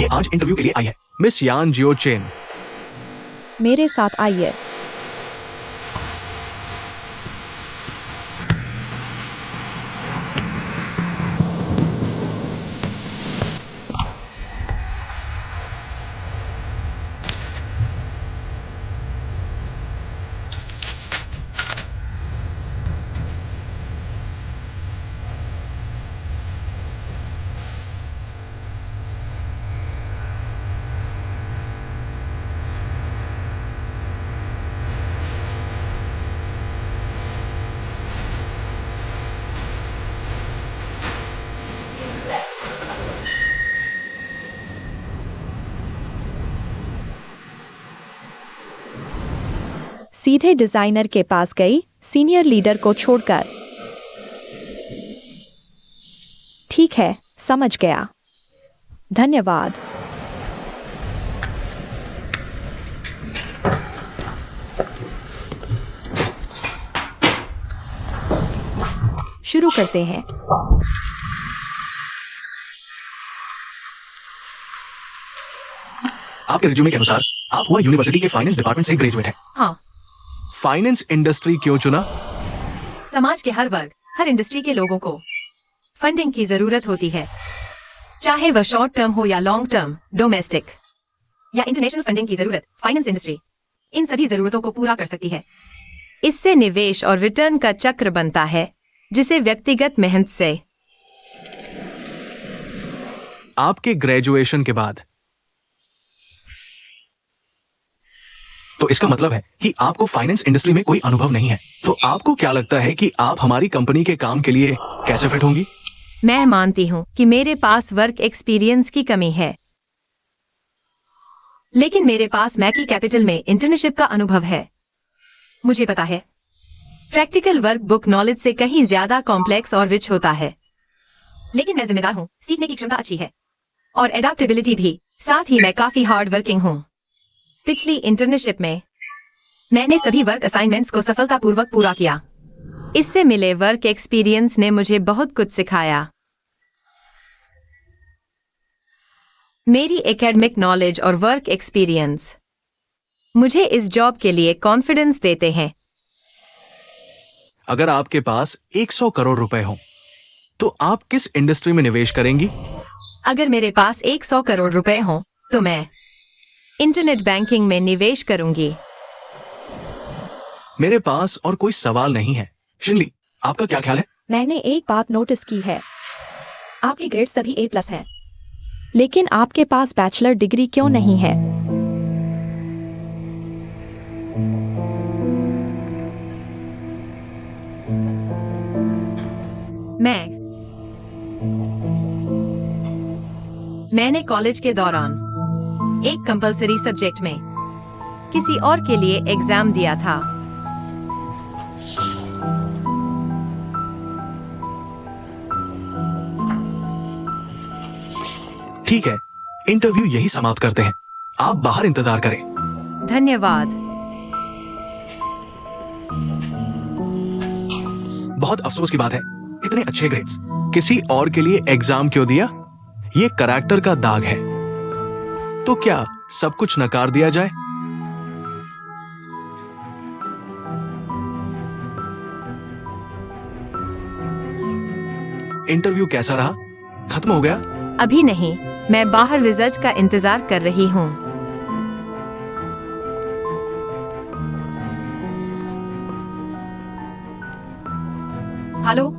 ये आज इंटरव्यू के लिए आई है। मिस यान जियो चेन, मेरे साथ आइए। सीधे डिजाइनर के पास गई, सीनियर लीडर को छोड़कर। ठीक है, समझ गया। धन्यवाद। शुरू करते हैं। आपके रिज्यूमे के अनुसार आप हुआ यूनिवर्सिटी के फाइनेंस डिपार्टमेंट से ग्रेजुएट हैं। हाँ। फाइनेंस इंडस्ट्री क्यों चुना? समाज के हर वर्ग, हर इंडस्ट्री के लोगों को फंडिंग की जरूरत होती है, चाहे वह शॉर्ट टर्म हो या लॉन्ग टर्म, डोमेस्टिक या इंटरनेशनल। फंडिंग की जरूरत फाइनेंस इंडस्ट्री इन सभी जरूरतों को पूरा कर सकती है। इससे निवेश और रिटर्न का चक्र बनता है, जिसे व्यक्तिगत मेहनत से। आपके ग्रेजुएशन के बाद तो इसका मतलब है कि आपको फाइनेंस इंडस्ट्री में कोई अनुभव नहीं है। तो आपको क्या लगता है कि आप हमारी कंपनी के काम के लिए कैसे फिट होंगी? मैं मानती हूँ कि मेरे पास वर्क एक्सपीरियंस की कमी है, लेकिन मेरे पास मैकी कैपिटल में इंटर्नशिप का अनुभव है। मुझे पता है प्रैक्टिकल वर्क बुक नॉलेज से कहीं ज्यादा कॉम्प्लेक्स और रिच होता है, लेकिन मैं जिम्मेदार हूँ, सीखने की क्षमता अच्छी है और एडेप्टेबिलिटी भी। साथ ही मैं काफी हार्ड वर्किंग हूँ। पिछली इंटर्नशिप में मैंने सभी वर्क असाइनमेंट्स को सफलतापूर्वक पूरा किया। इससे मिले वर्क एक्सपीरियंस ने मुझे बहुत कुछ सिखाया। मेरी एकेडमिक नॉलेज और वर्क एक्सपीरियंस मुझे इस जॉब के लिए कॉन्फिडेंस देते हैं। अगर आपके पास 100 करोड़ रुपए हो तो आप किस इंडस्ट्री में निवेश करेंगी? अगर मेरे पास 100 करोड़ रुपए हो तो मैं इंटरनेट बैंकिंग में निवेश करूंगी। मेरे पास और कोई सवाल नहीं है। शिनली, आपका क्या ख्याल है? मैंने एक बात नोटिस की है, आपके ग्रेड सभी A+ हैं, लेकिन आपके पास बैचलर डिग्री क्यों नहीं है? मैंने कॉलेज के दौरान एक कंपलसरी सब्जेक्ट में किसी और के लिए एग्जाम दिया था। ठीक है, इंटरव्यू यही समाप्त करते हैं। आप बाहर इंतजार करें। धन्यवाद। बहुत अफसोस की बात है, इतने अच्छे ग्रेड्स किसी और के लिए एग्जाम क्यों दिया? ये कैरेक्टर का दाग है। तो क्या सब कुछ नकार दिया जाए? इंटरव्यू कैसा रहा? खत्म हो गया? अभी नहीं, मैं बाहर रिजल्ट का इंतजार कर रही हूँ। हेलो,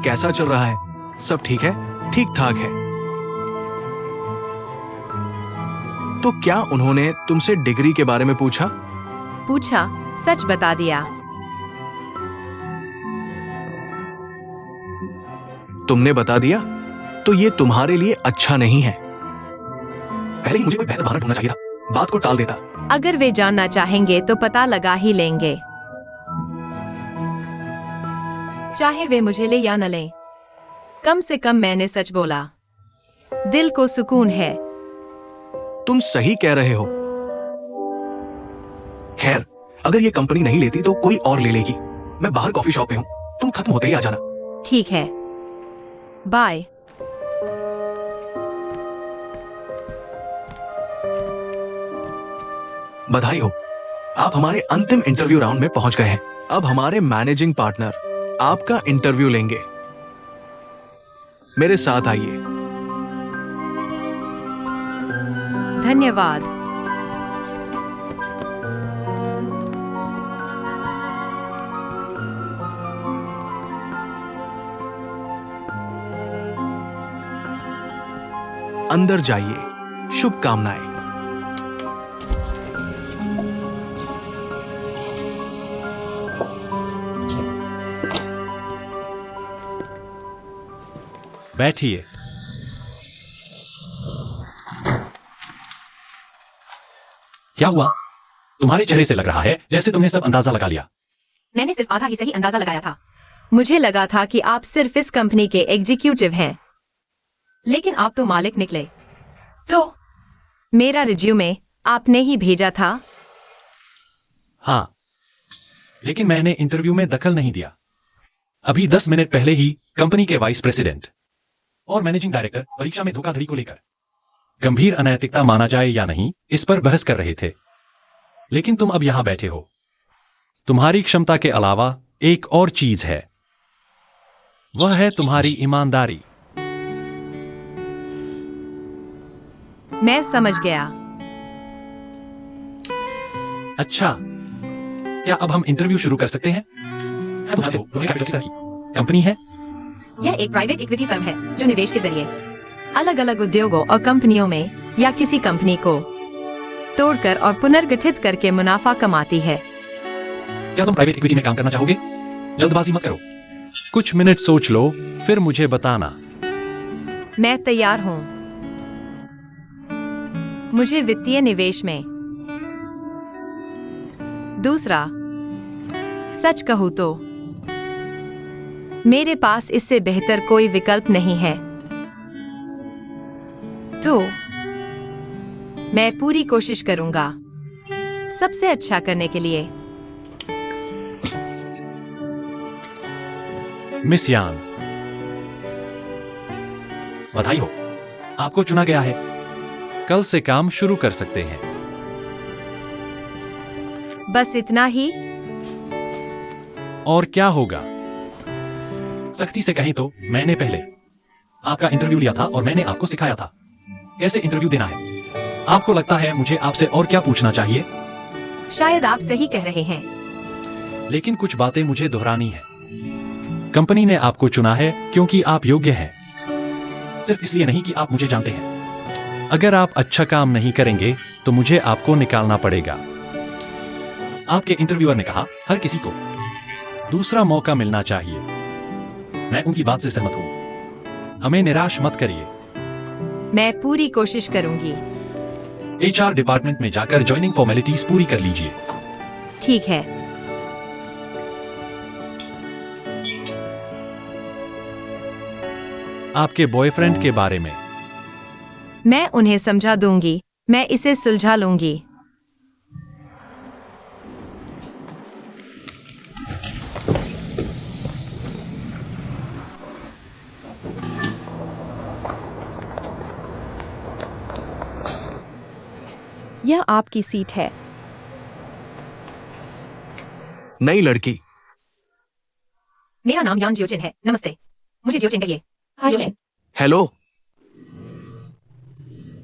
कैसा चल रहा है? सब ठीक है? ठीक ठाक है। तो क्या उन्होंने तुमसे डिग्री के बारे में पूछा? पूछा, सच बता दिया। तुमने बता दिया? तो ये तुम्हारे लिए अच्छा नहीं है। पहले ही मुझे कोई बेहतर बहाना ढूंढना चाहिए था, बात को टाल देता। अगर वे जानना चाहेंगे तो पता लगा ही लेंगे, चाहे वे मुझे ले या न लें। कम से कम मैंने सच बोला। दिल को सुकून है। तुम सही कह रहे हो। खैर, अगर ये कंपनी नहीं लेती तो कोई और ले लेगी। मैं बाहर कॉफी शॉप पे हूँ, तुम खत्म होते ही आ जाना। ठीक है, बाय। बधाई हो, आप हमारे अंतिम इंटरव्यू राउंड में पहुंच गए हैं। अब हमारे मैनेजिंग पार्टनर आपका इंटरव्यू लेंगे। मेरे साथ आइए। धन्यवाद। अंदर जाइए। शुभकामनाएं। बैठिए। क्या हुआ? तुम्हारे चेहरे से लग रहा है जैसे तुमने सब अंदाजा लगा लिया। मैंने सिर्फ आधा ही सही अंदाजा लगाया था। मुझे लगा था कि आप सिर्फ इस कंपनी के एग्जीक्यूटिव हैं, लेकिन आप तो मालिक निकले। तो मेरा रिज्यूमे आपने ही भेजा था? हाँ, लेकिन मैंने इंटरव्यू में दखल नहीं दिया। अभी 10 मिनट पहले ही कंपनी के वाइस प्रेसिडेंट और मैनेजिंग डायरेक्टर परीक्षा में धोखाधड़ी को लेकर गंभीर अनैतिकता माना जाए या नहीं, इस पर बहस कर रहे थे। लेकिन तुम अब यहां बैठे हो। तुम्हारी क्षमता के अलावा एक और चीज है, वह है तुम्हारी ईमानदारी। मैं समझ गया। अच्छा, क्या अब हम इंटरव्यू शुरू कर सकते हैं? मैं तुम्हारे को लोहे कैपिटल की कंपनी है। यह एक प्राइवेट इक्विटी फर्म है जो निवेश के जरिए अलग अलग उद्योगों और कंपनियों में या किसी कंपनी को तोड़कर और पुनर्गठित करके मुनाफा कमाती है। क्या तुम प्राइवेट इक्विटी में काम करना चाहोगे? जल्दबाजी मत करो, कुछ मिनट सोच लो, फिर मुझे बताना। मैं तैयार हूं। मुझे वित्तीय निवेश में। दूसरा, सच कहूं तो मेरे पास इससे बेहतर कोई विकल्प नहीं है। तो मैं पूरी कोशिश करूंगा सबसे अच्छा करने के लिए। मिस यान, बधाई हो, आपको चुना गया है। कल से काम शुरू कर सकते हैं। बस इतना ही? और क्या होगा? सख्ती से कहें तो मैंने पहले आपका इंटरव्यू लिया था और मैंने आपको सिखाया था कैसे इंटरव्यू देना है। आपको लगता है मुझे आपसे और क्या पूछना चाहिए? शायद आप सही कह रहे हैं। लेकिन कुछ बातें मुझे दोहरानी है। कंपनी ने आपको चुना है क्योंकि आप योग्य हैं, सिर्फ इसलिए नहीं कि आप मुझे जानते हैं। अगर आप अच्छा काम नहीं करेंगे तो मुझे आपको निकालना पड़ेगा। आपके इंटरव्यूअर ने कहा हर किसी को दूसरा मौका मिलना चाहिए। मैं उनकी बात से सहमत हूं। हमें निराश मत करिए। मैं पूरी कोशिश करूंगी। एचआर डिपार्टमेंट में जाकर ज्वाइनिंग फॉर्मेलिटीज पूरी कर लीजिए। ठीक है। आपके बॉयफ्रेंड के बारे में? मैं उन्हें समझा दूंगी। मैं इसे सुलझा लूंगी। यह आपकी सीट है। नई लड़की। मेरा नाम यान जियोचिन है। नमस्ते, मुझे जियोचिन कहिए। हाय। हेलो।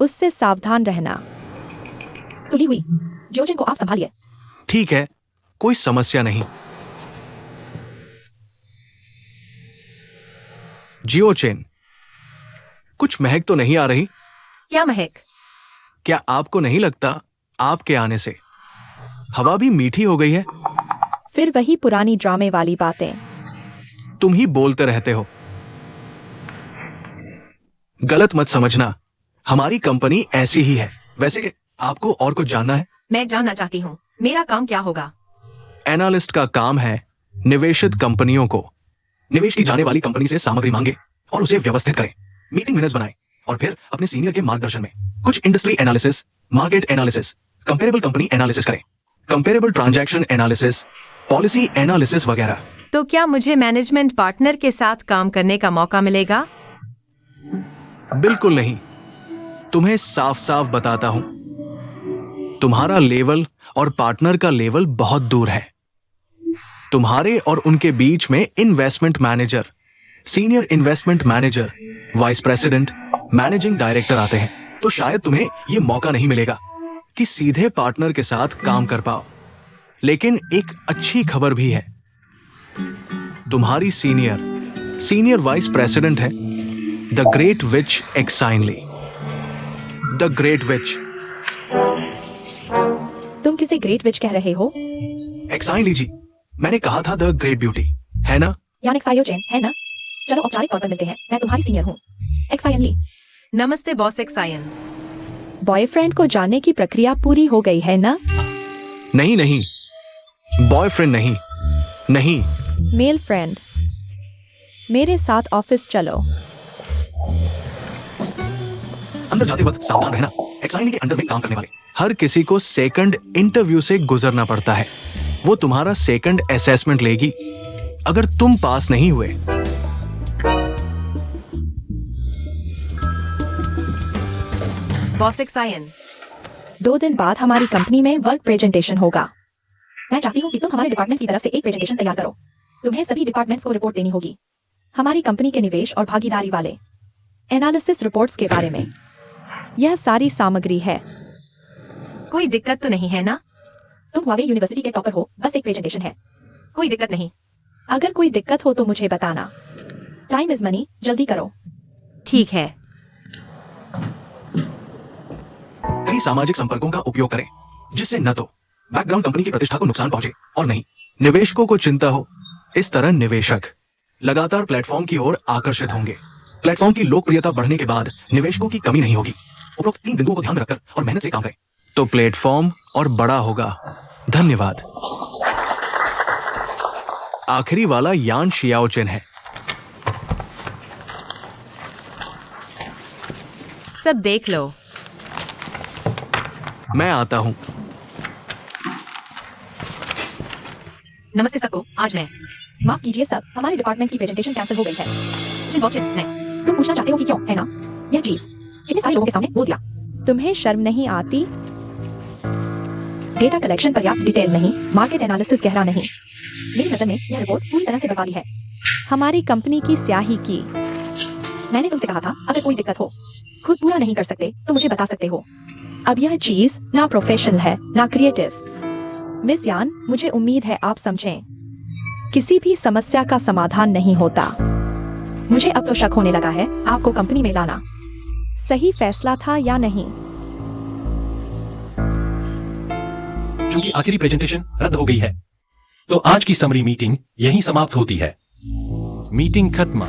उससे सावधान रहना। खुली हुई जियोचिन को आप संभालिए। ठीक है, कोई समस्या नहीं। जियोचिन, कुछ महक तो नहीं आ रही? क्या महक? क्या आपको नहीं लगता आपके आने से हवा भी मीठी हो गई है? फिर वही पुरानी ड्रामे वाली बातें। तुम ही बोलते रहते हो। गलत मत समझना, हमारी कंपनी ऐसी ही है। वैसे आपको और कुछ जानना है? मैं जानना चाहती हूँ मेरा काम क्या होगा। एनालिस्ट का काम है निवेशित कंपनियों को निवेश की जाने वाली कंपनी से सामग्री मांगे और उसे व्यवस्थित करें, मीटिंग मिनट्स बनाएं और फिर अपने सीनियर के मार्गदर्शन में कुछ industry analysis, market analysis, comparable company analysis करें, comparable transaction analysis, policy analysis वगैरह। तो क्या मुझे मैनेजमेंट पार्टनर के साथ काम करने का मौका मिलेगा? बिल्कुल नहीं। तुम्हें साफ साफ बताता हूं, तुम्हारा लेवल और पार्टनर का लेवल बहुत दूर है। तुम्हारे और उनके बीच में investment manager, senior investment manager, vice president, managing director आते हैं। तो शायद तुम्हें यह मौका नहीं मिलेगा कि सीधे पार्टनर के साथ काम कर पाओ। लेकिन एक अच्छी खबर भी है, तुम्हारी सीनियर वाइस प्रेसिडेंट है द ग्रेट विच एक्साइनली। The great witch. तुम किसे ग्रेट विच कह रहे हो? एक्साइनली जी, मैंने कहा था द ग्रेट ब्यूटी, है ना? यानी सायोचेन, है ना? चलो औपचारिक तौर पर मिलते हैं। मैं तुम्हारी सीनियर हूँ, एक्सायनली। नमस्ते बॉस एक्सायन। बॉयफ्रेंड को जानने की प्रक्रिया पूरी हो गई है ना? नहीं, बॉयफ्रेंड नहीं। मेल फ्रेंड, मेरे साथ ऑफिस चलो। अंदर जाते वक्त सावधान रहना। एक्साइनली के अंडर में काम करने वाले हर किसी को सेकंड इंटरव्यू से गुजरना पड़ता है। वो तुम्हारा सेकंड असेसमेंट लेगी। अगर तुम पास नहीं हुए बॉस एक्सायन, 2 दिन बाद हमारी कंपनी में वर्क प्रेजेंटेशन होगा। मैं चाहती हूँ कि तुम हमारे डिपार्टमेंट की तरफ से एक प्रेजेंटेशन तैयार करो। तुम्हें सभी डिपार्टमेंट्स को रिपोर्ट देनी होगी, हमारी कंपनी के निवेश और भागीदारी वाले एनालिसिस रिपोर्ट्स के बारे में। यह सारी सामग्री है। कोई दिक्कत तो नहीं है ना? तुम हुआवे यूनिवर्सिटी के टॉपर हो, बस एक प्रेजेंटेशन है। कोई दिक्कत नहीं। अगर कोई दिक्कत हो तो मुझे बताना। टाइम इज मनी, जल्दी करो। ठीक है। कई सामाजिक संपर्कों का उपयोग करें, जिससे न तो बैकग्राउंड कंपनी की प्रतिष्ठा को नुकसान पहुंचे और नहीं निवेशकों को चिंता हो। इस तरह निवेशक लगातार प्लेटफॉर्म की ओर आकर्षित होंगे। प्लेटफॉर्म की लोकप्रियता बढ़ने के बाद निवेशकों की कमी नहीं होगी। उपरोक्त 3 बिंदुओं को ध्यान में रखकर और मेहनत से काम करें तो प्लेटफॉर्म और बड़ा होगा। धन्यवाद। आखिरी वाला यान शियाओचेन है। सब देख लो। मैं आता हूं। नमस्ते सबको। आज मैं माफ कीजिए सब, हमारे डिपार्टमेंट की प्रेजेंटेशन कैंसिल हो गई है। चिन बॉस चिन, मैं तुम पूछना चाहते हो कि क्यों, है ना? यह चीज इतने सारे लोगों के सामने बोल दिया। तुम्हें शर्म नहीं आती? डेटा कलेक्शन पर्याप्त डिटेल नहीं, मार्केट एनालिसिस गहरा नहीं। मेरी नजर में यह रिपोर्ट पूरी तरह से बर्बादी है। हमारी कंपनी की स्याही की। मैंने तुमसे कहा था, अगर कोई दिक्कत हो, खुद पूरा नहीं कर सकते तो मुझे बता सकते हो। अब यह चीज ना प्रोफेशनल है ना क्रिएटिव। मिस यान, मुझे उम्मीद है आप समझें। किसी भी समस्या का समाधान नहीं होता। मुझे अब तो शक होने लगा है आपको कंपनी में लाना सही फैसला था या नहीं। क्योंकि आखिरी प्रेजेंटेशन रद्द हो गई है, तो आज की समरी मीटिंग यहीं समाप्त होती है। मीटिंग खत्म।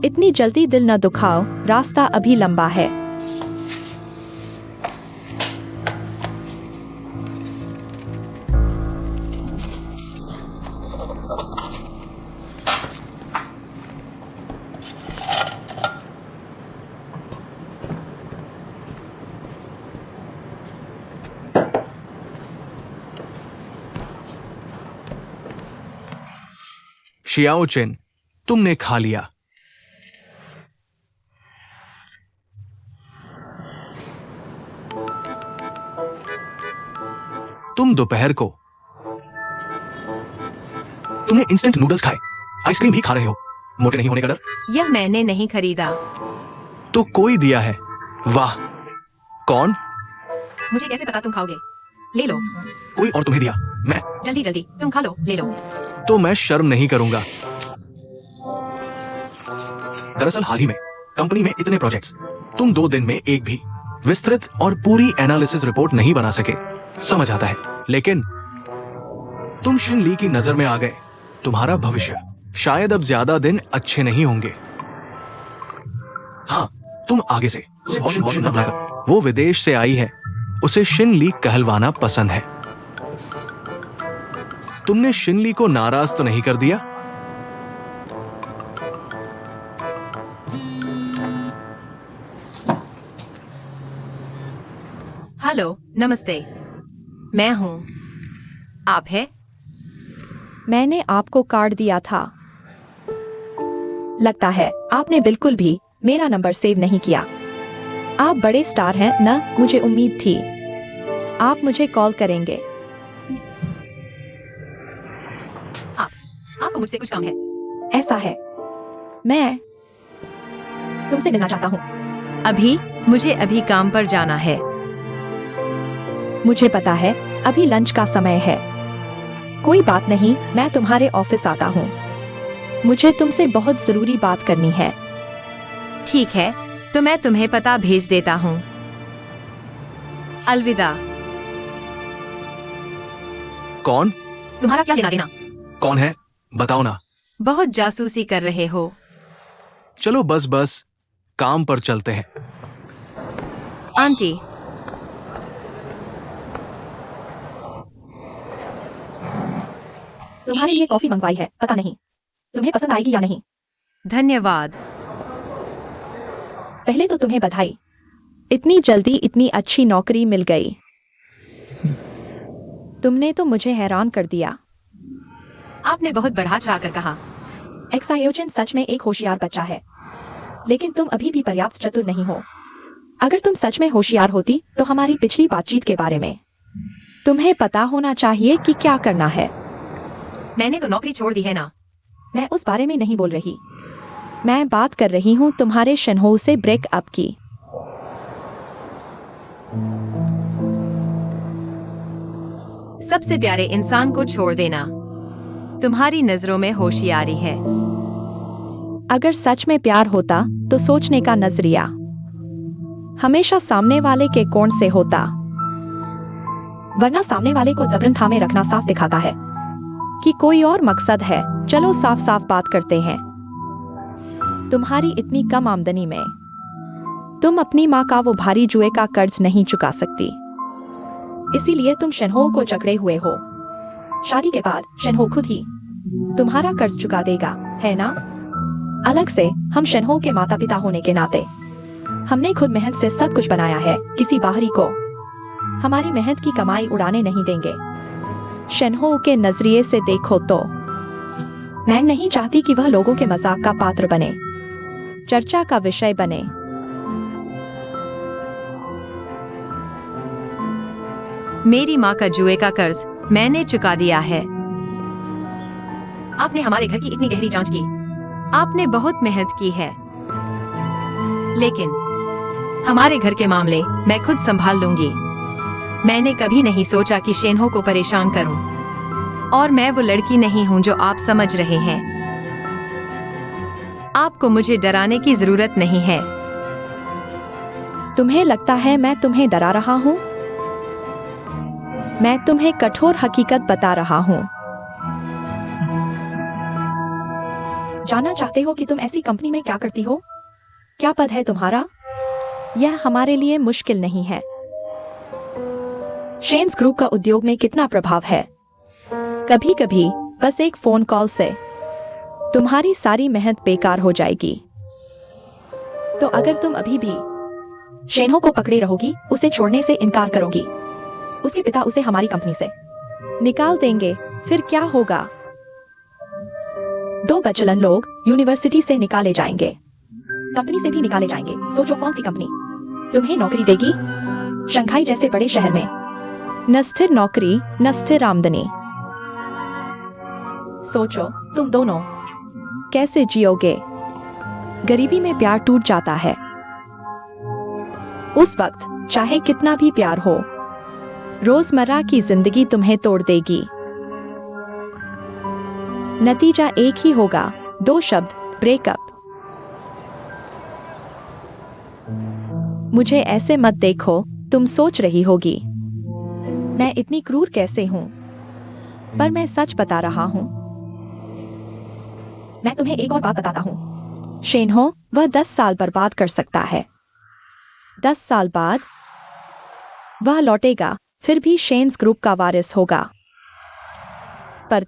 इतनी जल्दी दिल न दुखाओ, रास्ता अभी लंबा है। शियाओचेन, तुमने खा लिया। तुम दोपहर को तुमने इंस्टेंट नूडल्स खाए, आइसक्रीम भी खा रहे हो। मोटे नहीं होने का डर? यह मैंने नहीं खरीदा। तो कोई दिया है। वाह, कौन? मुझे कैसे पता तुम खाओगे? ले लो। कोई और तुम्हें दिया? मैं? जल्दी जल्दी तुम खा लो, ले लो। तो मैं शर्म नहीं करूंगा। दरअसल हाल ही में कंपनी में इतने प्रोजेक्ट्स, तुम 2 दिन में एक भी विस्तृत और पूरी एनालिसिस रिपोर्ट नहीं बना सके। समझ आता है, लेकिन तुम शिन ली की नजर में आ गए। तुम्हारा भविष्य शायद अब ज्यादा दिन अच्छे नहीं होंगे। हाँ, तुम आगे से उसे वॉशिंग न बुलाकर, वो विदेश से आई है, उसे शिन ली कहलवाना पसंद है। तुमने शिन ली को नाराज तो नहीं कर दिया? हेलो, नमस्ते। मैं हूँ। आप है? मैंने आपको कार्ड दिया था। लगता है आपने बिल्कुल भी मेरा नंबर सेव नहीं किया। आप बड़े स्टार हैं ना, मुझे उम्मीद थी आप मुझे कॉल करेंगे। आपको मुझसे कुछ काम है? ऐसा है, मैं तुमसे मिलना चाहता हूँ। मुझे अभी काम पर जाना है। मुझे पता है अभी लंच का समय है। कोई बात नहीं, मैं तुम्हारे ऑफिस आता हूँ। मुझे तुमसे बहुत जरूरी बात करनी है। ठीक है, तो मैं तुम्हें पता भेज देता हूँ। अलविदा। कौन? तुम्हारा क्या लेना देना? कौन है? बताओ ना। बहुत जासूसी कर रहे हो। चलो बस बस, काम पर चलते हैं। आंटी, तुम्हारे लिए कॉफी मंगवाई है, पता नहीं तुम्हें पसंद आएगी या नहीं। धन्यवाद। पहले तो तुम्हें बधाई, इतनी जल्दी इतनी अच्छी नौकरी मिल गई। तुमने तो मुझे हैरान कर दिया। आपने बहुत बढ़ा चढ़ाकर कहा। एक्सायोजन सच में एक होशियार बच्चा है, लेकिन तुम अभी भी पर्याप्त चतुर नहीं हो। अगर तुम सच में होशियार होती तो हमारी पिछली बातचीत के बारे में तुम्हें पता होना चाहिए कि क्या करना है। मैंने तो नौकरी छोड़ दी है ना। मैं उस बारे में नहीं बोल रही। मैं बात कर रही हूँ तुम्हारे शनहो से ब्रेकअप की। सबसे प्यारे इंसान को छोड़ देना तुम्हारी नजरों में होशियारी है। अगर सच में प्यार होता तो सोचने का नजरिया हमेशा सामने वाले के कोण से होता, वरना सामने वाले को जबरन थामे रखना साफ दिखाता है कि कोई और मकसद है। चलो साफ साफ बात करते हैं। तुम्हारी इतनी कम आमदनी में तुम अपनी माँ का वो भारी जुए का कर्ज नहीं चुका सकती, इसीलिए तुम शनहो को जकड़े हुए हो। शादी के बाद शनहो खुद ही तुम्हारा कर्ज चुका देगा, है ना? अलग से हम शनहो के माता पिता होने के नाते हमने खुद मेहनत से सब कुछ बनाया है। किसी बाहरी को हमारी मेहनत की कमाई उड़ाने नहीं देंगे। शनहो के नजरिए से देखो तो मैं नहीं चाहती कि वह लोगों के मजाक का पात्र बने, चर्चा का विषय बने। मेरी माँ का जुए का कर्ज मैंने चुका दिया है। आपने हमारे घर की इतनी गहरी जांच की। आपने बहुत मेहनत की है, लेकिन हमारे घर के मामले मैं खुद संभाल लूंगी। मैंने कभी नहीं सोचा कि शेनहो को परेशान करूं, और मैं वो लड़की नहीं हूं जो आप समझ रहे हैं। आपको मुझे डराने की जरूरत नहीं है। तुम्हें लगता है मैं तुम्हें डरा रहा हूँ? मैं तुम्हें कठोर हकीकत बता रहा हूँ। जानना चाहते हो कि तुम ऐसी कंपनी में क्या करती हो? क्या पद है तुम्हारा? यह हमारे लिए मुश्किल नहीं है। शेन्स ग्रुप का उद्योग में कितना प्रभाव है। कभी कभी बस एक फोन कॉल से तुम्हारी सारी मेहनत बेकार हो जाएगी। तो अगर तुम अभी भी शेनहो को पकड़े रहोगी, उसे छोड़ने से इनकार करोगी, उसके पिता उसे हमारी कंपनी से निकाल देंगे, फिर क्या होगा? 2 बचलन लोग यूनिवर्सिटी से निकाले जाएंगे, कंपनी से भी निकाले जाएंगे। सोचो कौन सी कंपनी तुम्हें नौकरी देगी? शंघाई जैसे बड़े शहर में न स्थिर नौकरी न स्थिर आमदनी। सोचो तुम दोनों कैसे जियोगे? गरीबी में प्यार टूट जाता है। उस वक्त चाहे कितना भी प्यार हो, रोजमर्रा की जिंदगी तुम्हें तोड़ देगी। नतीजा एक ही होगा, 2 शब्द, ब्रेकअप। मुझे ऐसे मत देखो, तुम सोच रही होगी मैं इतनी क्रूर कैसे हूं, पर मैं सच बता रहा हूं। मैं तुम्हें एक और बात बताता हूं। शेनहो वह 10 साल बर्बाद कर सकता है। 10 साल बाद वह लौटेगा, फिर भी शेन्स ग्रुप का वारिस होगा। पर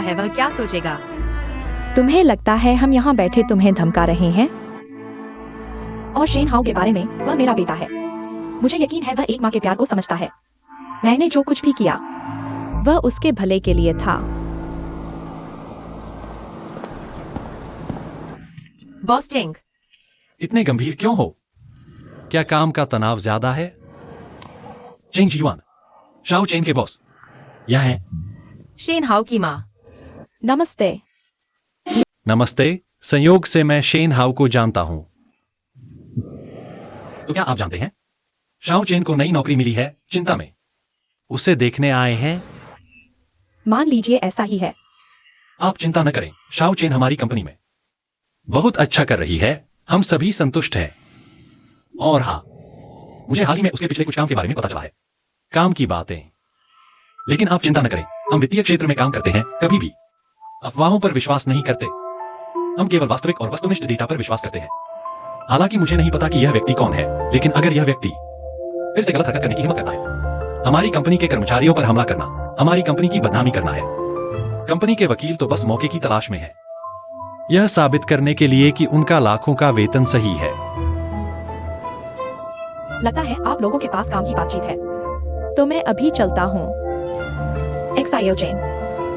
है वह क्या सोचेगा? तुम्हें लगता है हम यहाँ बैठे तुम्हें धमका रहे हैं? और शेन हाउ के बारे में, वह मेरा बेटा है। मुझे यकीन है वह एक माँ के प्यार को समझता है। मैंने जो कुछ भी किया वह उसके भले के लिए था। बॉस चेंग, इतने गंभीर क्यों हो? क्या काम का तनाव ज्यादा है? चेंग जीवान, शाओ चेन के बॉस यह हैं। शेन हाउ की माँ। नमस्ते। नमस्ते। संयोग से मैं शेन हाउ को जानता हूं। तो क्या आप जानते हैं? शाओ चेन को नई नौकरी मिली है, चिंता में। उसे देखने आए हैं। मान लीजिए ऐसा ही है। आप चिंता न करें, शाओ चेन हमारी कंपनी में बहुत अच्छा कर रही है। हम सभी संतुष्ट हैं। और हाँ, मुझे हाल ही में उसके पिछले कुछ काम के बारे में पता चला है। काम की बातें। लेकिन आप चिंता न करें, हम वित्तीय क्षेत्र में काम करते हैं, कभी भी अफवाहों पर विश्वास नहीं करते। हम केवल वास्तविक और वस्तुनिष्ठ डेटा पर विश्वास करते हैं। हालांकि मुझे नहीं पता कि यह व्यक्ति कौन है, लेकिन अगर यह व्यक्ति फिर से गलत हरकत करने की हिम्मत करता है, हमारी कंपनी के कर्मचारियों पर हमला करना, हमारी कंपनी की बदनामी करना है। कंपनी के वकील तो बस मौके की तलाश में है, यह साबित करने के लिए कि उनका लाखों का वेतन सही है। लगता है आप लोगों के पास काम की बातचीत है, तो मैं अभी चलता हूँ। एक्सायो चेन,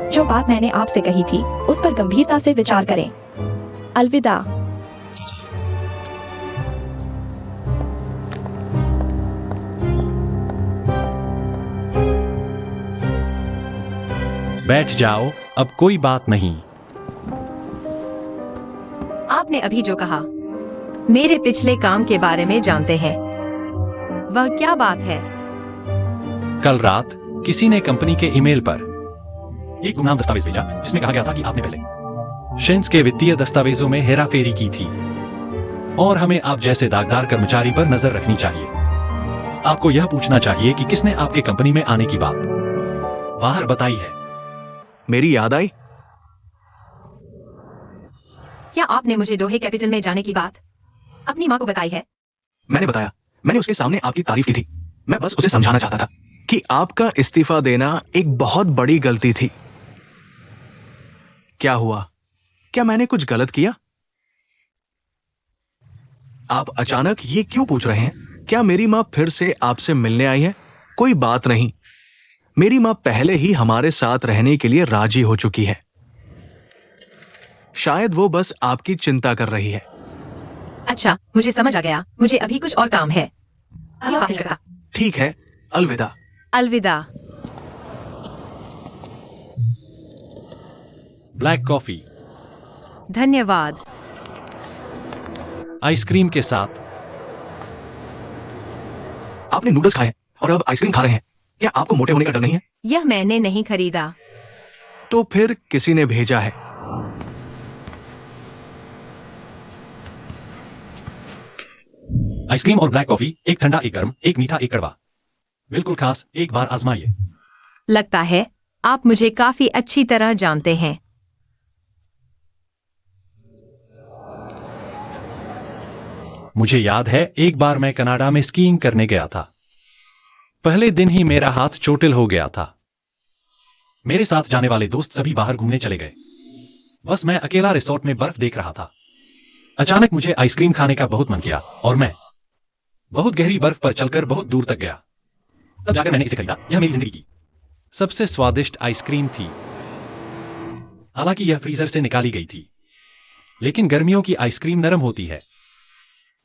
जो बात मैंने आपसे कही थी उस पर गंभीरता से विचार करें। अलविदा। बैठ जाओ, अब कोई बात नहीं। आपने अभी जो कहा, मेरे पिछले काम के बारे में जानते हैं। वह क्या बात है? कल रात किसी ने कंपनी के ईमेल पर एक गुमनाम दस्तावेज भेजा जिसमें कहा गया था कि आपने पहले शेन्स के वित्तीय दस्तावेजों में हेराफेरी की थी और हमें आप जैसे दागदार कर्मचारी पर नजर रखनी चाहिए। आपको यह पूछना चाहिए कि किसने आपके कंपनी में आने की बात बाहर बताई है। मेरी याद आई। क्या आपने मुझे डोहे कैपिटल में जाने की बात अपनी माँ को बताई है? मैंने बताया, मैंने उसके सामने आपकी तारीफ की थी। मैं बस उसे समझाना चाहता था कि आपका इस्तीफा देना एक बहुत बड़ी गलती थी। क्या हुआ? क्या मैंने कुछ गलत किया? आप अचानक ये क्यों पूछ रहे हैं? क्या मेरी माँ फिर से आपसे मिलने आई है? कोई बात नहीं, मेरी माँ पहले ही हमारे साथ रहने के लिए राजी हो चुकी है। शायद वो बस आपकी चिंता कर रही है। अच्छा, मुझे समझ आ गया। मुझे अभी कुछ और काम है। अभी बात नहीं करता। ठीक है, अलविदा। अलविदा। ब्लैक कॉफी, धन्यवाद। आइसक्रीम के साथ। आपने नूडल्स खाए और अब आइसक्रीम खा रहे हैं। क्या आपको मोटे होने का डर नहीं है? यह मैंने नहीं खरीदा। तो फिर किसी ने भेजा है। आइसक्रीम और ब्लैक कॉफी, एक ठंडा एक गर्म, एक मीठा एक कड़वा, बिल्कुल खास। एक बार आजमाइए। लगता है आप मुझे काफी अच्छी तरह जानते हैं। मुझे याद है, एक बार मैं कनाडा में स्कीइंग करने गया था। पहले दिन ही मेरा हाथ चोटिल हो गया था। मेरे साथ जाने वाले दोस्त सभी बाहर घूमने चले गए। बस मैं अकेला रिसोर्ट में बर्फ देख रहा था। अचानक मुझे आइसक्रीम खाने का बहुत मन किया और मैं बहुत गहरी बर्फ पर चलकर बहुत दूर तक गया। तब जाकर मैंने इसे खरीदा। यह मेरी जिंदगी की सबसे स्वादिष्ट आइसक्रीम थी। हालांकि यह फ्रीजर से निकाली गई थी, लेकिन गर्मियों की आइसक्रीम नरम होती है,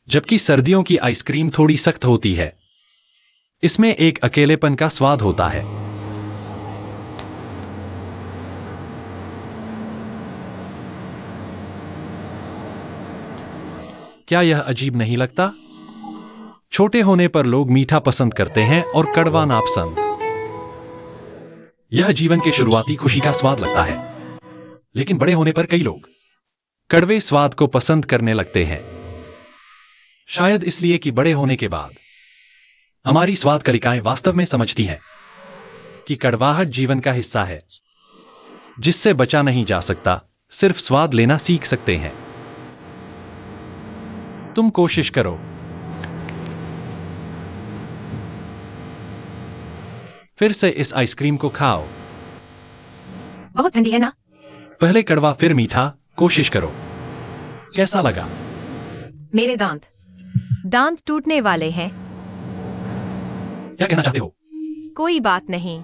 जबकि सर्दियों की आइसक्रीम थोड़ी सख्त होती है। इसमें एक अकेलेपन का स्वाद होता है। क्या यह अजीब नहीं लगता? छोटे होने पर लोग मीठा पसंद करते हैं और कड़वा नापसंद। यह जीवन के शुरुआती खुशी का स्वाद लगता है, लेकिन बड़े होने पर कई लोग कड़वे स्वाद को पसंद करने लगते हैं। शायद इसलिए कि बड़े होने के बाद हमारी स्वाद कलिकाएं वास्तव में समझती हैं कि कड़वाहट जीवन का हिस्सा है, जिससे बचा नहीं जा सकता। सिर्फ स्वाद लेना सीख सकते हैं। तुम कोशिश करो। फिर से इस आइसक्रीम को खाओ। बहुत ठंडी है ना? पहले कड़वा फिर मीठा, कोशिश करो। कैसा लगा? मेरे दांत टूटने वाले हैं। क्या कहना चाहते हो? कोई बात नहीं।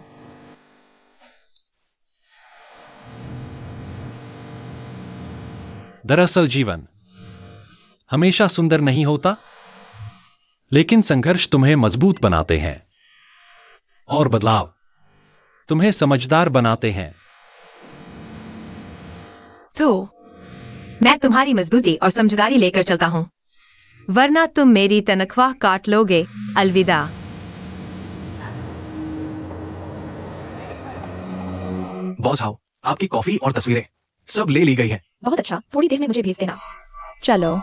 दरअसल जीवन हमेशा सुंदर नहीं होता, लेकिन संघर्ष तुम्हें मजबूत बनाते हैं और बदलाव तुम्हें समझदार बनाते हैं। तो मैं तुम्हारी मजबूती और समझदारी लेकर चलता हूं, वरना तुम मेरी तनख्वाह काट लोगे। अलविदा। बॉस हाउ, आपकी कॉफी और तस्वीरें सब ले ली गई है। बहुत अच्छा, थोड़ी देर में मुझे भेज देना। चलो।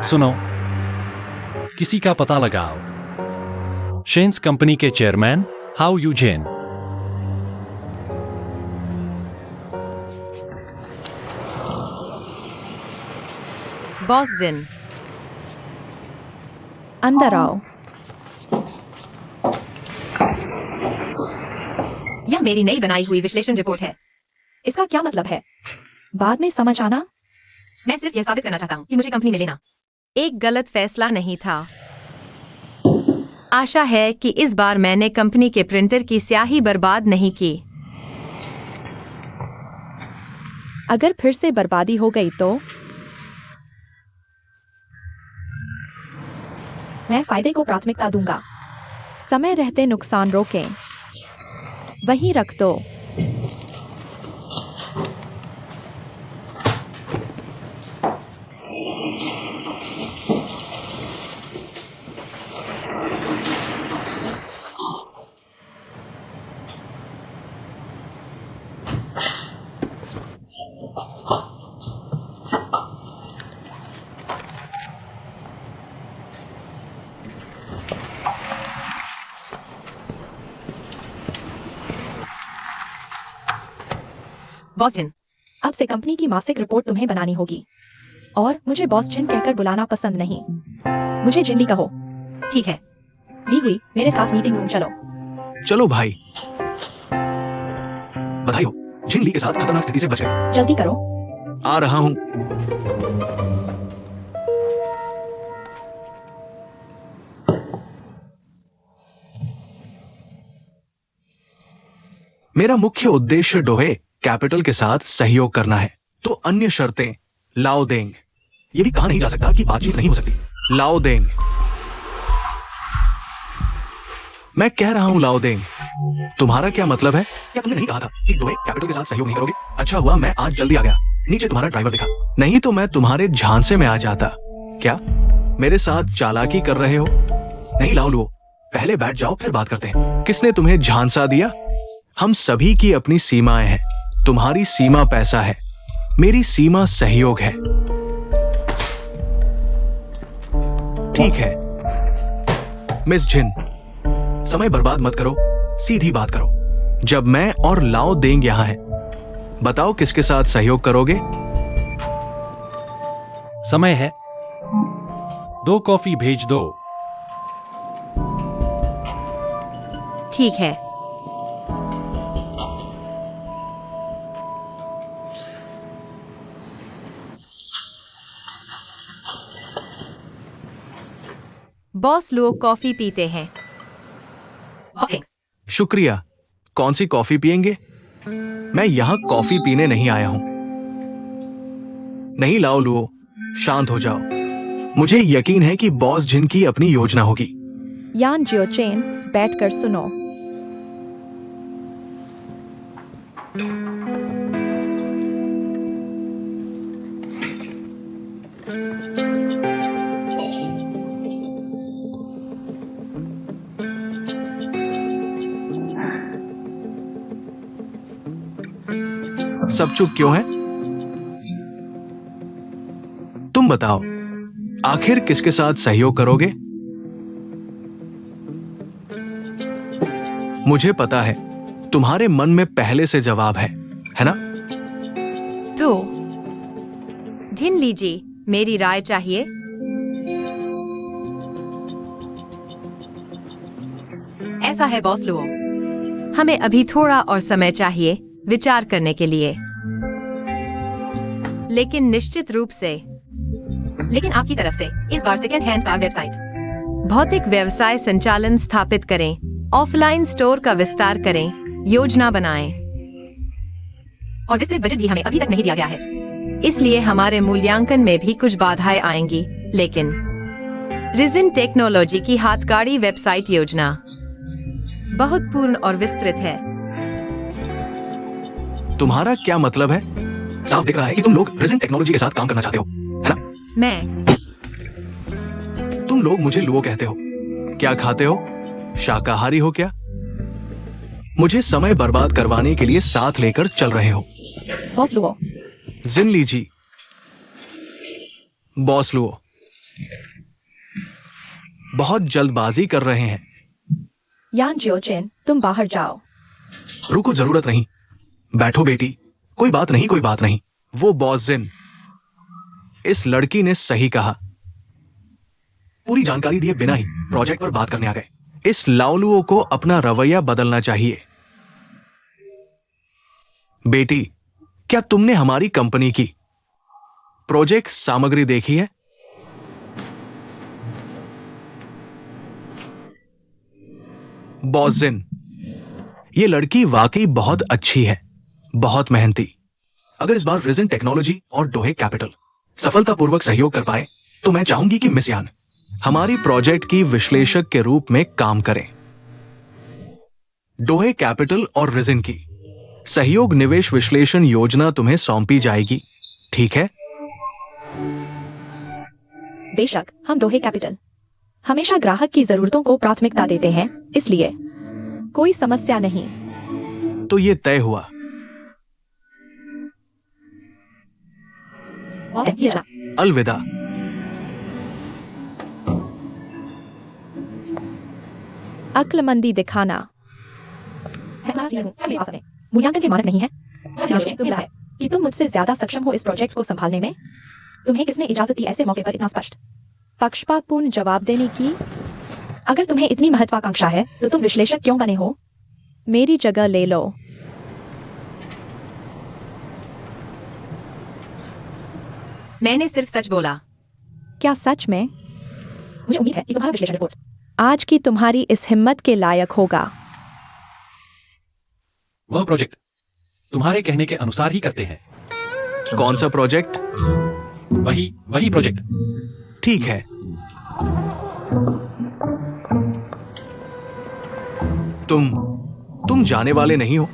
सुनो, किसी का पता लगाओ। शेन्स कंपनी के चेयरमैन हाउ यूजेन। बॉस जिन, अंदर आओ। यह मेरी नई बनाई हुई विश्लेषण रिपोर्ट है। इसका क्या मतलब है? बाद में समझ आना। मैं सिर्फ यह साबित करना चाहता हूं कि मुझे कंपनी में लेना एक गलत फैसला नहीं था। आशा है कि इस बार मैंने कंपनी के प्रिंटर की स्याही बर्बाद नहीं की। अगर फिर से बर्बादी हो गई तो मैं फायदे को प्राथमिकता दूंगा। समय रहते नुकसान रोकें। वहीं रख दो। बॉस जिन, अब से कंपनी की मासिक रिपोर्ट तुम्हें बनानी होगी और मुझे बॉस जिन कहकर बुलाना पसंद नहीं। मुझे जिंदी कहो। ठीक है। ली हुई, मेरे साथ मीटिंग रूम चलो। चलो भाई, बधाई हो, जिन ली के साथ खतरनाक स्थिति से बच गए। जल्दी करो। आ रहा हूं। मेरा मुख्य उद्देश्य डोहे कैपिटल के साथ सहयोग करना है, तो अन्य शर्तें लाओ देंग। ये भी कहा नहीं जा सकता कि बातचीत नहीं हो सकती। लाओ देंग, मैं कह रहा हूं लाओ देंग। तुम्हारा क्या मतलब है? क्या तुमने नहीं कहा था कि डोहे कैपिटल के साथ सहयोग नहीं करोगे? अच्छा हुआ मैं आज जल्दी आ गया। नीचे तुम्हारा ड्राइवर दिखा, नहीं तो मैं तुम्हारे झांसे में आ जाता। क्या मेरे साथ चालाकी कर रहे हो? नहीं लाओ लो, पहले बैठ जाओ फिर बात करते हैं। किसने तुम्हें झांसा दिया? हम सभी की अपनी सीमाएं हैं। तुम्हारी सीमा पैसा है, मेरी सीमा सहयोग है। ठीक है मिस जिन, समय बर्बाद मत करो, सीधी बात करो। जब मैं और लाओ देंग यहां हैं, बताओ किसके साथ सहयोग करोगे? समय है, 2 कॉफी भेज दो। ठीक है। बॉस लोग कॉफी पीते हैं। शुक्रिया। कौन सी कॉफी पियेंगे? मैं यहां कॉफी पीने नहीं आया हूं। नहीं लाओ लुओ, शांत हो जाओ। मुझे यकीन है कि बॉस जिन की अपनी योजना होगी। यान जियोचेन, बैठकर सुनो। सब चुप क्यों हैं? तुम बताओ, आखिर किसके साथ सहयोग करोगे? मुझे पता है, तुम्हारे मन में पहले से जवाब है ना? तो ढूंढ लीजिए, मेरी राय चाहिए। ऐसा है बॉस लुओ, हमें अभी थोड़ा और समय चाहिए विचार करने के लिए। लेकिन निश्चित रूप से, लेकिन आपकी तरफ से इस बार सेकेंड हैंड कार वेबसाइट, भौतिक व्यवसाय संचालन स्थापित करें, ऑफलाइन स्टोर का विस्तार करें, योजना बनाएं। और विस्तृत बजट भी हमें अभी तक नहीं दिया गया है, इसलिए हमारे मूल्यांकन में भी कुछ बाधाएं आएंगी। लेकिन रिजिन टेक्नोलॉजी की हाथगाड़ी वेबसाइट योजना बहुत पूर्ण और विस्तृत है। तुम्हारा क्या मतलब है? साफ दिख रहा है कि तुम लोग रिजिन टेक्नोलॉजी के साथ काम करना चाहते हो, है ना? मैं तुम लोग मुझे लुओ कहते हो। क्या खाते हो? शाकाहारी हो क्या? मुझे समय बर्बाद करवाने के लिए साथ लेकर चल रहे हो। बॉस लुओ, जिनली जी, बॉस लुओ, बहुत जल्दबाजी कर रहे हैं। यान जियोचिन, तुम बाहर जाओ। रुको, जरूरत नहीं। बैठो बेटी, कोई बात नहीं, कोई बात नहीं। वो बॉस जिन, इस लड़की ने सही कहा। पूरी जानकारी दिए बिना ही प्रोजेक्ट पर बात करने आ गए। इस लाओलुओ को अपना रवैया बदलना चाहिए। बेटी, क्या तुमने हमारी कंपनी की प्रोजेक्ट सामग्री देखी है? बॉस जिन, ये लड़की वाकई बहुत अच्छी है, बहुत मेहनती। अगर इस बार रिजिन टेक्नोलॉजी और डोहे कैपिटल सफलतापूर्वक सहयोग कर पाए तो मैं चाहूंगी कि मिस यान हमारी प्रोजेक्ट की विश्लेषक के रूप में काम करें। डोहे कैपिटल और रिजिन की सहयोग निवेश विश्लेषण योजना तुम्हें सौंपी जाएगी, ठीक है? बेशक, हम डोहे कैपिटल हमेशा ग्राहक की जरूरतों को प्राथमिकता देते हैं, इसलिए कोई समस्या नहीं। तो ये तय हुआ। अलविदा। अक्लमंदी दिखाना। मूल्यांकन के मानक नहीं है। मिला है कि तुम मुझसे ज्यादा सक्षम हो इस प्रोजेक्ट को संभालने में। तुम्हें किसने इजाजत दी ऐसे मौके पर इतना स्पष्ट पक्षपातपूर्ण जवाब देने की? अगर तुम्हें इतनी महत्वाकांक्षा है तो तुम विश्लेषक क्यों बने हो? मेरी जगह ले लो। मैंने सिर्फ सच बोला। क्या सच में? मुझे उम्मीद है कि तुम्हारा विश्लेषण रिपोर्ट आज की तुम्हारी इस हिम्मत के लायक होगा। वह प्रोजेक्ट तुम्हारे कहने के अनुसार ही करते हैं। कौन सा प्रोजेक्ट? वही प्रोजेक्ट। ठीक है। तुम जाने वाले नहीं हो।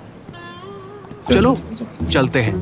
चलो चलते हैं।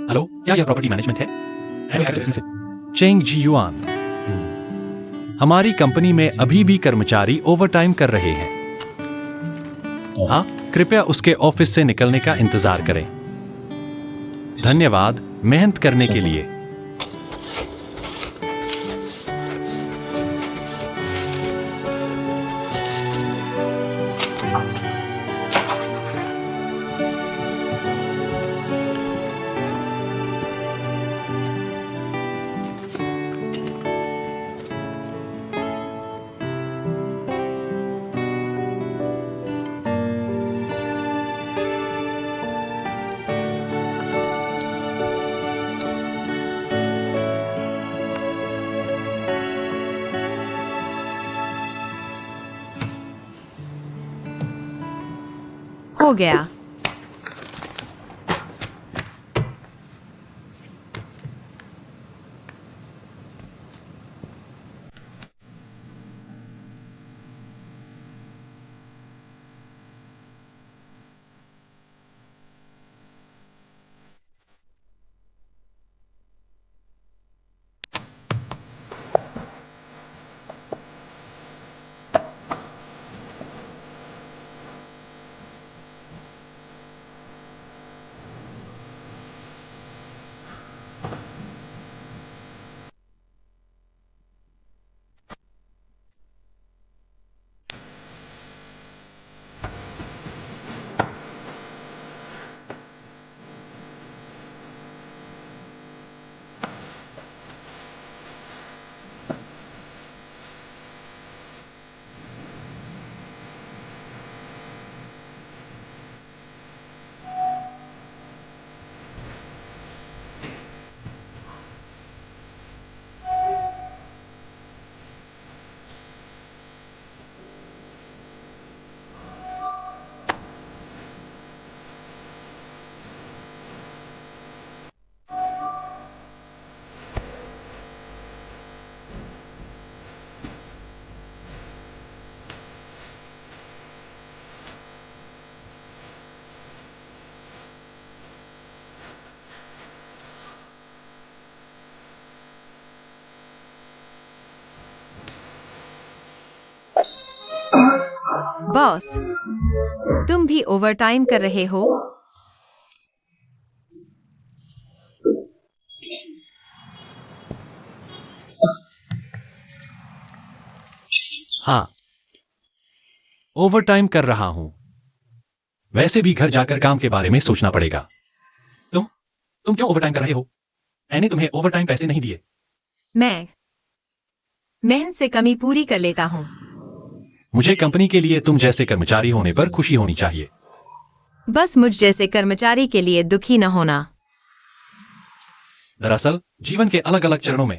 हेलो, क्या यह प्रॉपर्टी मैनेजमेंट है? चेंग जी युआन, हमारी कंपनी में अभी भी कर्मचारी ओवरटाइम कर रहे हैं। हाँ, कृपया उसके ऑफिस से निकलने का इंतजार करें। धन्यवाद मेहनत करने के लिए। हो गया। बॉस, तुम भी ओवरटाइम कर रहे हो? हाँ, ओवरटाइम कर रहा हूं। वैसे भी घर जाकर काम के बारे में सोचना पड़ेगा। तुम क्यों ओवरटाइम कर रहे हो? मैंने तुम्हें ओवरटाइम पैसे नहीं दिए। मैं मेहनत से कमी पूरी कर लेता हूँ। मुझे कंपनी के लिए तुम जैसे कर्मचारी होने पर खुशी होनी चाहिए। बस मुझ जैसे कर्मचारी के लिए दुखी न होना। दरअसल जीवन के अलग अलग चरणों में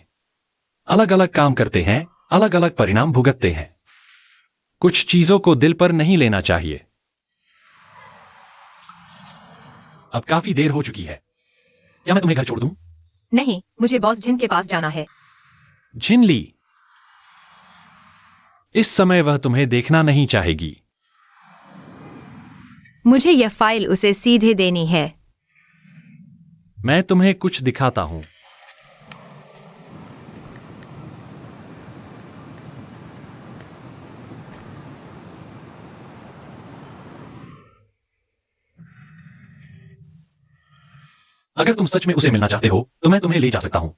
अलग अलग काम करते हैं, अलग अलग परिणाम भुगतते हैं। कुछ चीजों को दिल पर नहीं लेना चाहिए। अब काफी देर हो चुकी है। क्या मैं तुम्हें घर छोड़ दूं? नहीं, मुझे बॉस जिन के पास जाना है। झिनली, इस समय वह तुम्हें देखना नहीं चाहेगी। मुझे यह फाइल उसे सीधे देनी है। मैं तुम्हें कुछ दिखाता हूं। अगर तुम सच में उसे मिलना चाहते हो तो मैं तुम्हें ले जा सकता हूं,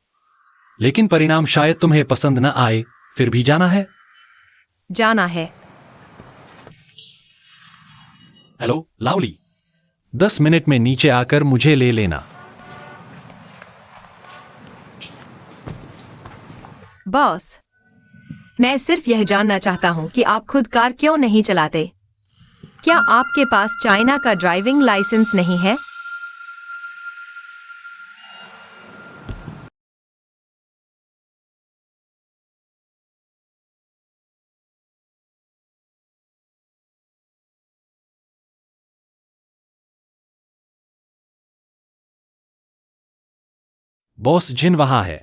लेकिन परिणाम शायद तुम्हें पसंद न आए। फिर भी जाना है? जाना है। हेलो लावली, 10 मिनट में नीचे आकर मुझे ले लेना। बॉस, मैं सिर्फ यह जानना चाहता हूं कि आप खुद कार क्यों नहीं चलाते? क्या आपके पास चाइना का ड्राइविंग लाइसेंस नहीं है? बॉस जिन वहां है।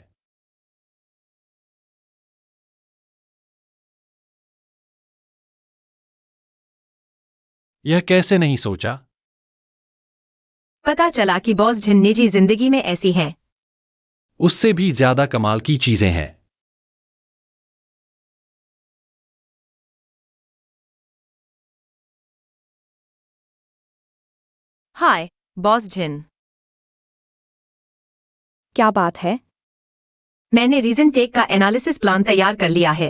यह कैसे नहीं सोचा? पता चला कि बॉस जिन निजी जिंदगी में ऐसी हैं। उससे भी ज्यादा कमाल की चीजें हैं। हाय बॉस जिन, क्या बात है? मैंने रीजन टेक का एनालिसिस प्लान तैयार कर लिया है।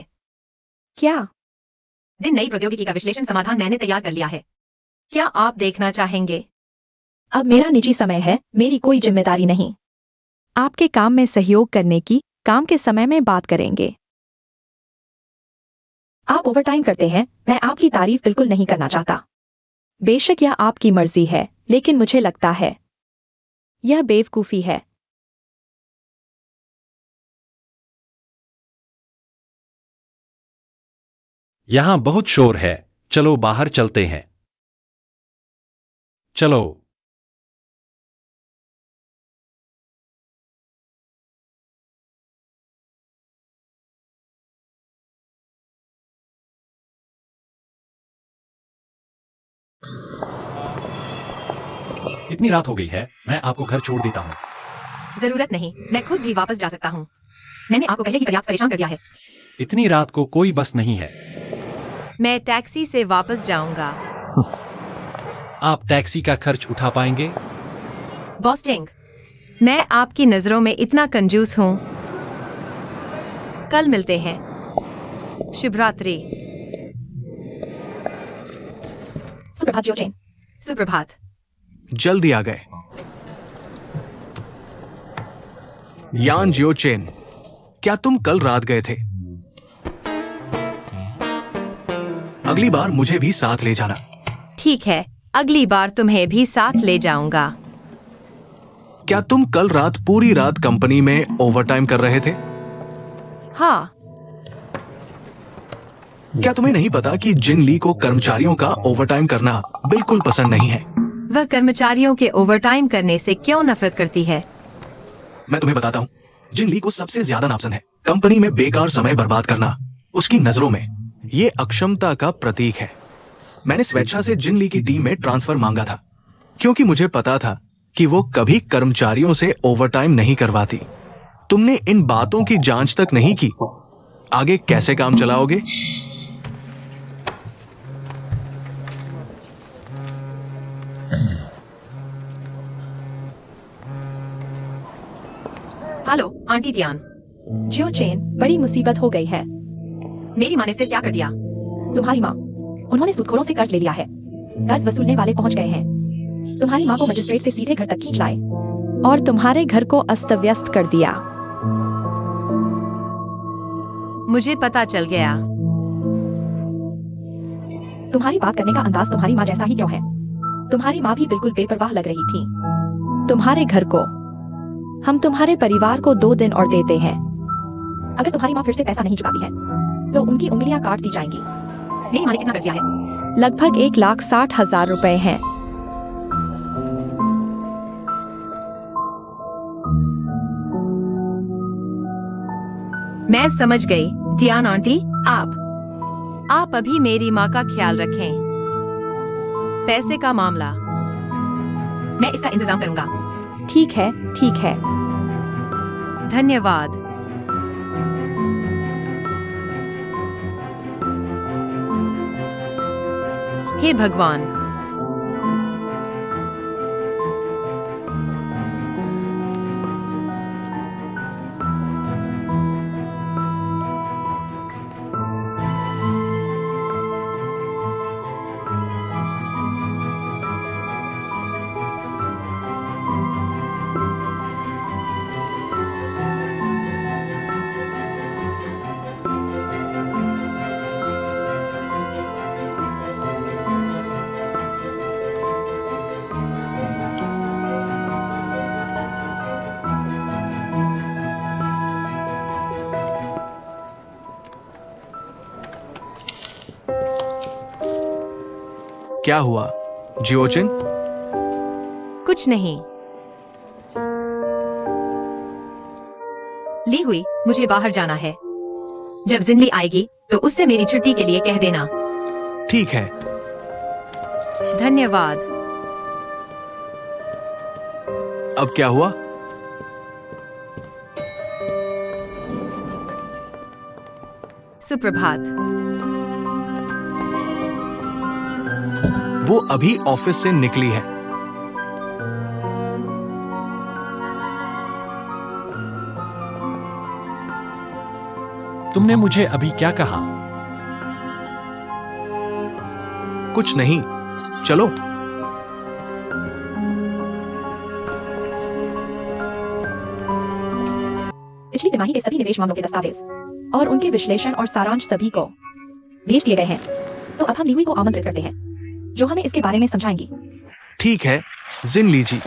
क्या? दिन नई प्रौद्योगिकी का विश्लेषण समाधान मैंने तैयार कर लिया है। क्या आप देखना चाहेंगे? अब मेरा निजी समय है, मेरी कोई जिम्मेदारी नहीं। आपके काम में सहयोग करने की काम के समय में बात करेंगे। आप ओवरटाइम करते हैं, मैं आपकी तारीफ बिल्कुल नहीं करना चाहता। बेशक यह आपकी मर्जी है, लेकिन मुझे लगता है यह बेवकूफी है। यहां बहुत शोर है। चलो बाहर चलते हैं। चलो। इतनी रात हो गई है, मैं आपको घर छोड़ देता हूं। जरूरत नहीं, मैं खुद भी वापस जा सकता हूं। मैंने आपको पहले ही पर्याप्त परेशान कर दिया है। इतनी रात को कोई बस नहीं है। मैं टैक्सी से वापस जाऊंगा। आप टैक्सी का खर्च उठा पाएंगे? बॉस जिंग, मैं आपकी नजरों में इतना कंजूस हूं। कल मिलते हैं। शुभ रात्रि। सुप्रभात जोचेन। सुप्रभात। जल्दी आ गए। यान जियोचेन, क्या तुम कल रात गए थे? अगली बार मुझे भी साथ ले जाना। ठीक है, अगली बार तुम्हें भी साथ ले जाऊंगा। क्या तुम कल रात पूरी रात कंपनी में ओवरटाइम कर रहे थे? हाँ। क्या तुम्हें नहीं पता कि जिन ली को कर्मचारियों का ओवरटाइम करना बिल्कुल पसंद नहीं है? वह कर्मचारियों के ओवरटाइम करने से क्यों नफरत करती है? मैं तुम्हें बताता हूँ, जिन ली को सबसे ज्यादा नापसंद है कंपनी में बेकार समय बर्बाद करना। उसकी नजरों में ये अक्षमता का प्रतीक है। मैंने स्वेच्छा से जिन ली की टीम में ट्रांसफर मांगा था, क्योंकि मुझे पता था कि वो कभी कर्मचारियों से ओवरटाइम नहीं करवाती। तुमने इन बातों की जांच तक नहीं की। आगे कैसे काम चलाओगे? Hello aunty Tian. जियो चेन, बड़ी मुसीबत हो गई है। मेरी माँ ने फिर क्या कर दिया? तुम्हारी माँ, उन्होंने सूदखोरों से कर्ज ले लिया है। कर्ज वसूलने वाले पहुंच गए हैं। तुम्हारी माँ को मजिस्ट्रेट से सीधे घर तक खींच लाए और तुम्हारे घर को अस्त व्यस्त कर दिया। मुझे पता चल गया। तुम्हारी बात करने का अंदाज तुम्हारी माँ जैसा ही क्यों है? तुम्हारी माँ भी बिल्कुल बेपरवाह लग रही थी। तुम्हारे घर को हम तुम्हारे परिवार को 2 दिन और देते हैं। अगर तुम्हारी माँ फिर से पैसा नहीं चुकाती है तो उनकी उंगलियां काट दी जाएंगी। मेरी माँ ने कितना कर्ज लिया है? लगभग 1,60,000 रुपए हैं। मैं समझ गई टियान आंटी। आप अभी मेरी माँ का ख्याल रखें। पैसे का मामला मैं इसका इंतजाम करूंगा। ठीक है, ठीक है। धन्यवाद। हे भगवान। क्या हुआ जियोचिन? कुछ नहीं। ली हुई, मुझे बाहर जाना है। जब जिंदगी आएगी तो उससे मेरी छुट्टी के लिए कह देना। ठीक है। धन्यवाद। अब क्या हुआ? सुप्रभात। वो अभी ऑफिस से निकली है। तुमने मुझे अभी क्या कहा? कुछ नहीं, चलो। पिछली तिमाही के सभी निवेश मामलों के दस्तावेज और उनके विश्लेषण और सारांश सभी को भेज दिए गए हैं। तो अब हम लीवी को आमंत्रित करते हैं जो हमें इसके बारे में समझाएंगी। ठीक है जिन लीजी।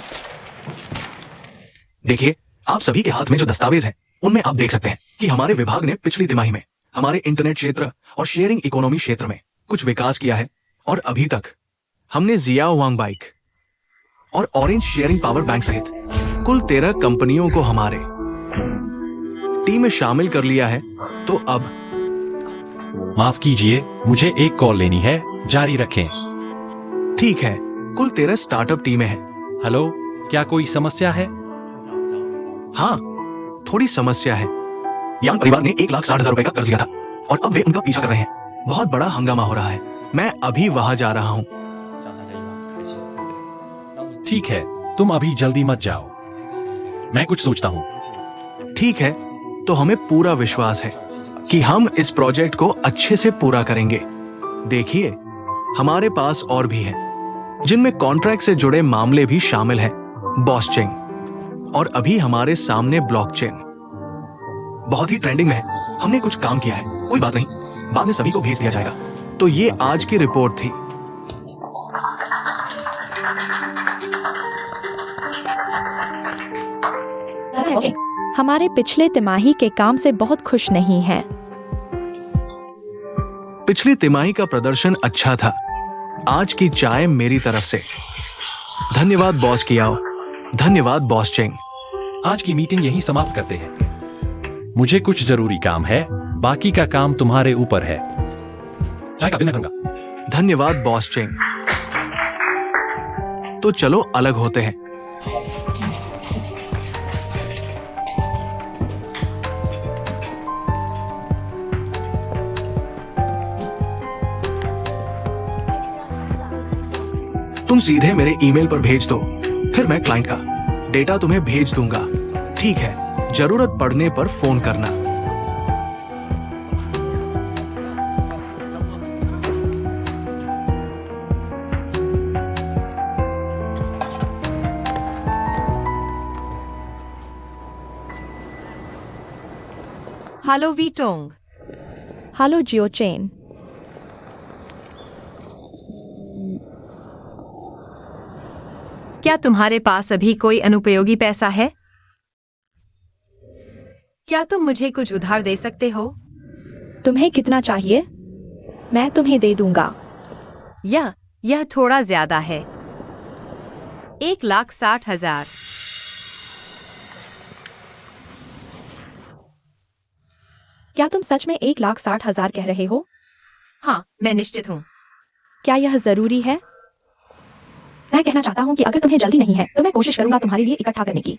देखिए, आप सभी के हाथ में जो दस्तावेज हैं उनमें आप देख सकते हैं कि हमारे विभाग ने पिछली तिमाही में हमारे इंटरनेट क्षेत्र और शेयरिंग इकोनॉमी क्षेत्र में कुछ विकास किया है। और अभी तक हमने जियाओ वांग बाइक और ऑरेंज शेयरिंग पावर बैंक सहित कुल 13 कंपनियों को हमारे टीम में शामिल कर लिया है। तो अब माफ कीजिए, मुझे एक कॉल लेनी है। जारी रखें। ठीक है, कुल 13 स्टार्टअप टीमें हैं। हेलो, क्या कोई समस्या है? हाँ, थोड़ी समस्या है। यांग परिवार ने 1,60,000 रुपए का कर्ज लिया था और अब वे उनका पीछा कर रहे हैं। बहुत बड़ा हंगामा हो रहा है। मैं अभी वहां जा रहा हूँ। ठीक है, तुम अभी जल्दी मत जाओ, मैं कुछ सोचता हूँ। ठीक है, तो हमें पूरा विश्वास है कि हम इस प्रोजेक्ट को अच्छे से पूरा करेंगे। देखिए, हमारे पास और भी हैं जिनमें कॉन्ट्रैक्ट से जुड़े मामले भी शामिल हैं। बॉसचेन और अभी हमारे सामने ब्लॉकचेन बहुत ही ट्रेंडिंग में है। हमने कुछ काम किया है, कोई बात नहीं, बाद में सभी को भेज दिया जाएगा। तो ये आज की रिपोर्ट थी। हमारे पिछले तिमाही के काम से बहुत खुश नहीं हैं। पिछली तिमाही का प्रदर्शन अच्छा था। आज की चाय मेरी तरफ से। धन्यवाद बॉस कियाओ। धन्यवाद बॉस चेंग। आज की मीटिंग यहीं समाप्त करते हैं। मुझे कुछ जरूरी काम है, बाकी का काम तुम्हारे ऊपर है। चाय का बिल मैं भरूंगा। धन्यवाद बॉस चेंग। तो चलो अलग होते हैं। तुम सीधे मेरे ईमेल पर भेज दो, फिर मैं क्लाइंट का डेटा तुम्हें भेज दूंगा। ठीक है। जरूरत पड़ने पर फोन करना। हेलो वीटोंग। हेलो जियो चेन। क्या तुम्हारे पास अभी कोई अनुपयोगी पैसा है? क्या तुम मुझे कुछ उधार दे सकते हो? तुम्हें कितना चाहिए? मैं तुम्हें दे दूंगा। यह थोड़ा ज्यादा है। 1,60,000। क्या तुम सच में 1,60,000 कह रहे हो? हाँ, मैं निश्चित हूँ। क्या यह जरूरी है? मैं कहना चाहता हूँ कि अगर तुम्हें जल्दी नहीं है तो मैं कोशिश करूंगा तुम्हारे लिए इकट्ठा करने की।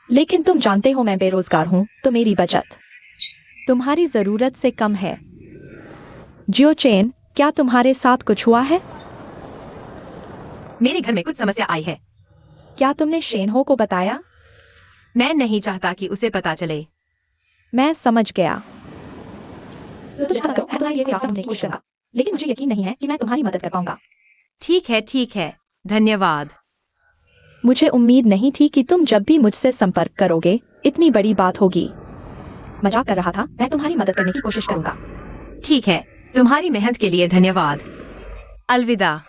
लेकिन तुम जानते हो मैं बेरोजगार हूँ, तो मेरी बचत तुम्हारी जरूरत से कम है। जियो चेन, क्या तुम्हारे साथ कुछ हुआ है? मेरे घर में कुछ समस्या आई है। क्या तुमने शेनहो को बताया? मैं नहीं चाहता कि उसे पता चले। मैं समझ गया। तो तुम करो, मैं तुम्हारे लिए कोई रास्ता ढूंढने की कोशिश करूंगा। लेकिन मुझे यकीन नहीं है कि मैं तुम्हारी मदद कर पाऊंगा। ठीक है। धन्यवाद। मुझे उम्मीद नहीं थी कि तुम जब भी मुझसे संपर्क करोगे इतनी बड़ी बात होगी। मजाक कर रहा था, मैं तुम्हारी मदद करने की कोशिश करूंगा। ठीक है, तुम्हारी मेहनत के लिए धन्यवाद। अलविदा।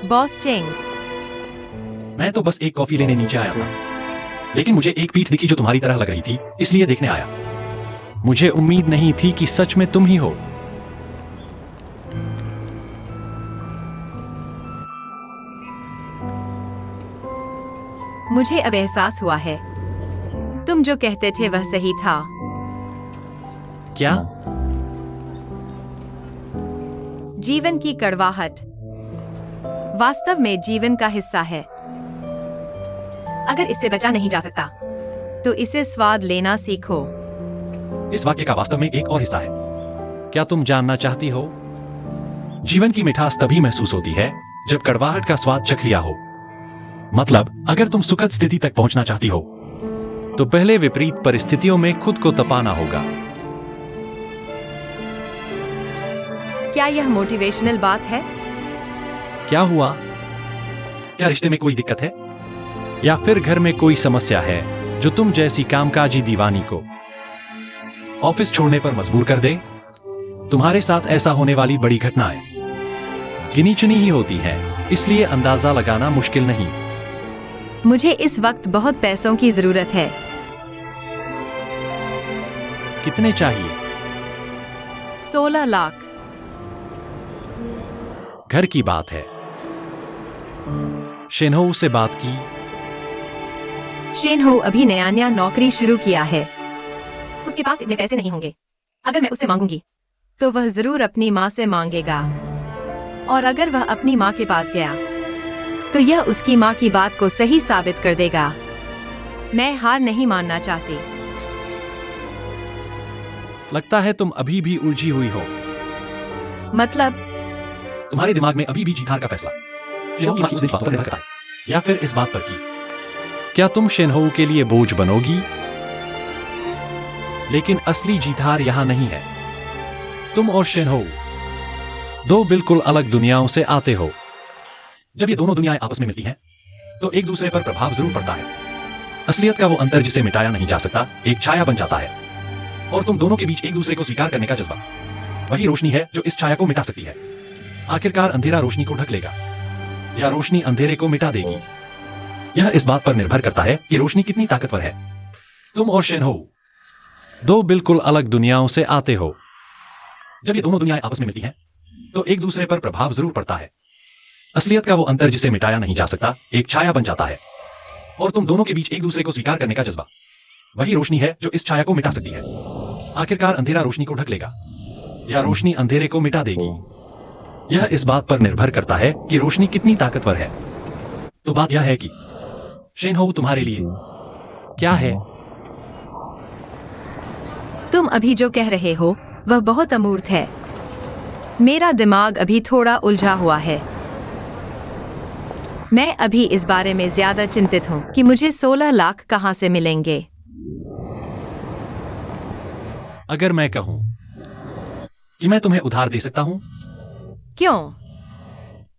Boss Cheng. मैं तो बस एक कॉफी लेने नीचे आया था, लेकिन मुझे एक पीठ दिखी जो तुम्हारी तरह लग रही थी, इसलिए देखने आया। मुझे उम्मीद नहीं थी कि सच में तुम ही हो। मुझे अब एहसास हुआ है, तुम जो कहते थे वह सही था। क्या? जीवन की कड़वाहट वास्तव में जीवन का हिस्सा है। अगर इससे बचा नहीं जा सकता, तो इसे स्वाद लेना सीखो। इस वाक्य का वास्तव में एक और हिस्सा है। क्या तुम जानना चाहती हो? जीवन की मिठास तभी महसूस होती है जब कड़वाहट का स्वाद चख लिया हो। मतलब, अगर तुम सुखद स्थिति तक पहुंचना चाहती हो, तो पहले विपरीत परिस्थितियों में खुद को तपाना होगा। क्या यह मोटिवेशनल बात है? क्या हुआ? क्या रिश्ते में कोई दिक्कत है? या फिर घर में कोई समस्या है जो तुम जैसी कामकाजी दीवानी को ऑफिस छोड़ने पर मजबूर कर दे? तुम्हारे साथ ऐसा होने वाली बड़ी घटनाएं गिनी चुनी ही होती हैं, इसलिए अंदाजा लगाना मुश्किल नहीं। मुझे इस वक्त बहुत पैसों की जरूरत है। कितने चाहिए? 16 लाख। घर की बात है। शेनहो से बात की? शेनहो अभी नया नौकरी शुरू किया है। उसके पास इतने पैसे नहीं होंगे। अगर मैं उससे मांगूंगी, तो वह जरूर अपनी माँ से मांगेगा। और अगर वह अपनी माँ के पास गया, तो यह उसकी माँ की बात को सही साबित कर देगा। मैं हार नहीं मानना चाहती। लगता है तुम अभी भी उलझी हुई हो। मतलब? तुम्हारे दिमाग में अभी भी जीत हार का फैसला शेनहो की उस दिन बातों पर निर्भर करता है, या फिर इस बात पर कि क्या तुम शेनहो के लिए बोझ बनोगी? लेकिन असली जीत हार यहां नहीं है। तुम और शेनहो दो बिल्कुल अलग दुनियाओं से आते हो। जब ये दोनों दुनियाएं आपस में मिलती हैं, तो एक दूसरे पर प्रभाव जरूर पड़ता है। असलियत का वो अंतर जिसे मिटाया नहीं जा सकता एक छाया बन जाता है, और तुम दोनों के बीच एक दूसरे को स्वीकार करने का जज्बा वही रोशनी है जो इस छाया को मिटा सकती है। आखिरकार अंधेरा रोशनी को ढक लेगा, या रोशनी अंधेरे को मिटा देगी। यह इस बात पर निर्भर करता है कि रोशनी कितनी ताकतवर है। तुम और शेनहो दो बिल्कुल अलग दुनियाओं से आते हो। जब ये दोनों दुनियाएं आपस में मिलती हैं, तो एक दूसरे पर प्रभाव जरूर पड़ता है। असलियत का वो अंतर जिसे मिटाया नहीं जा सकता एक छाया बन जाता है, और तुम दोनों के बीच एक दूसरे को स्वीकार करने का जज्बा वही रोशनी है जो इस छाया को मिटा सकती है। आखिरकार अंधेरा रोशनी को ढक लेगा या रोशनी अंधेरे को मिटा देगी, यह इस बात पर निर्भर करता है कि रोशनी कितनी ताकतवर है। तो बात यह है कि शेनहो तुम्हारे लिए क्या है? तुम अभी जो कह रहे हो वह बहुत अमूर्त है। मेरा दिमाग अभी थोड़ा उलझा हुआ है। मैं अभी इस बारे में ज्यादा चिंतित हूँ कि मुझे 16 लाख कहाँ से मिलेंगे। अगर मैं कहूं कि मैं तुम्हें उधार दे सकता हूं, क्यों?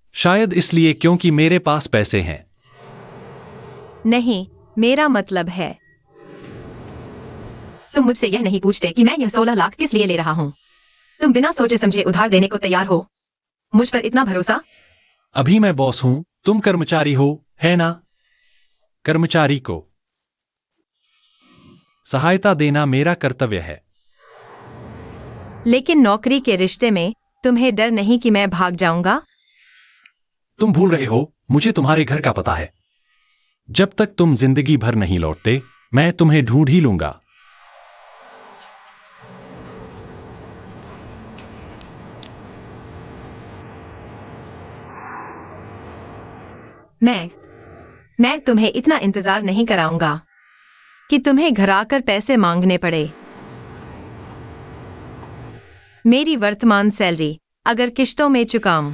शायद इसलिए क्योंकि मेरे पास पैसे हैं। नहीं, मेरा मतलब है तुम मुझसे यह नहीं पूछते कि मैं यह 16 लाख किस लिए ले रहा हूँ। तुम बिना सोचे समझे उधार देने को तैयार हो। मुझ पर इतना भरोसा? अभी मैं बॉस हूं, तुम कर्मचारी हो, है ना? कर्मचारी को सहायता देना मेरा कर्तव्य है। लेकिन नौकरी के रिश्ते में तुम्हें डर नहीं कि मैं भाग जाऊंगा? तुम भूल रहे हो, मुझे तुम्हारे घर का पता है। जब तक तुम जिंदगी भर नहीं लौटते, मैं तुम्हें ढूंढ ही लूंगा। मैं तुम्हें इतना इंतजार नहीं कराऊंगा कि तुम्हें घर आकर पैसे मांगने पड़े। मेरी वर्तमान सैलरी अगर किश्तों में चुकाऊं,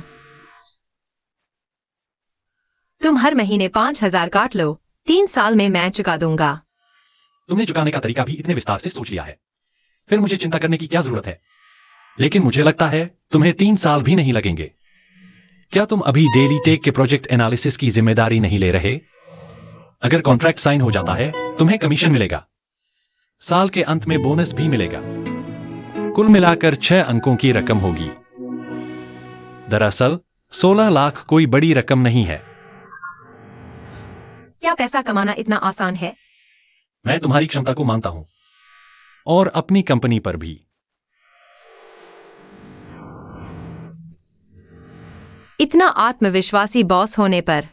तुम हर महीने 5,000 काट लो, 3 साल में मैं चुका दूंगा। तुमने चुकाने का तरीका भी इतने विस्तार से सोच लिया है, फिर मुझे चिंता करने की क्या जरूरत है? लेकिन मुझे लगता है तुम्हें 3 साल भी नहीं लगेंगे। क्या तुम अभी डेली टेक के प्रोजेक्ट एनालिसिस की जिम्मेदारी नहीं ले रहे? अगर कॉन्ट्रैक्ट साइन हो जाता है, तुम्हें कमीशन मिलेगा। साल के अंत में बोनस भी मिलेगा। कुल मिलाकर 6 अंकों की रकम होगी। दरअसल 16 लाख कोई बड़ी रकम नहीं है। क्या पैसा कमाना इतना आसान है? मैं तुम्हारी क्षमता को मानता हूं, और अपनी कंपनी पर भी। इतना आत्मविश्वासी बॉस होने पर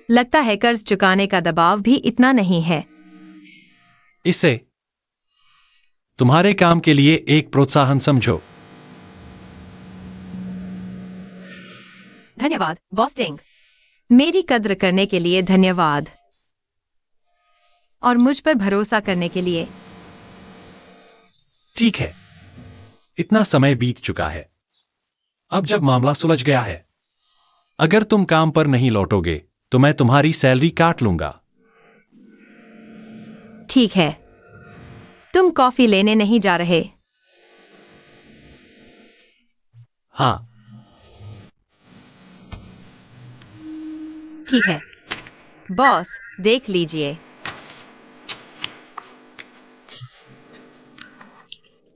लगता है कर्ज चुकाने का दबाव भी इतना नहीं है। इसे तुम्हारे काम के लिए एक प्रोत्साहन समझो। धन्यवाद बॉस टिंग, मेरी कद्र करने के लिए धन्यवाद, और मुझ पर भरोसा करने के लिए। ठीक है, इतना समय बीत चुका है। अब जब मामला सुलझ गया है, अगर तुम काम पर नहीं लौटोगे तो मैं तुम्हारी सैलरी काट लूंगा। ठीक है, तुम कॉफी लेने नहीं जा रहे? हाँ, ठीक है बॉस, देख लीजिए।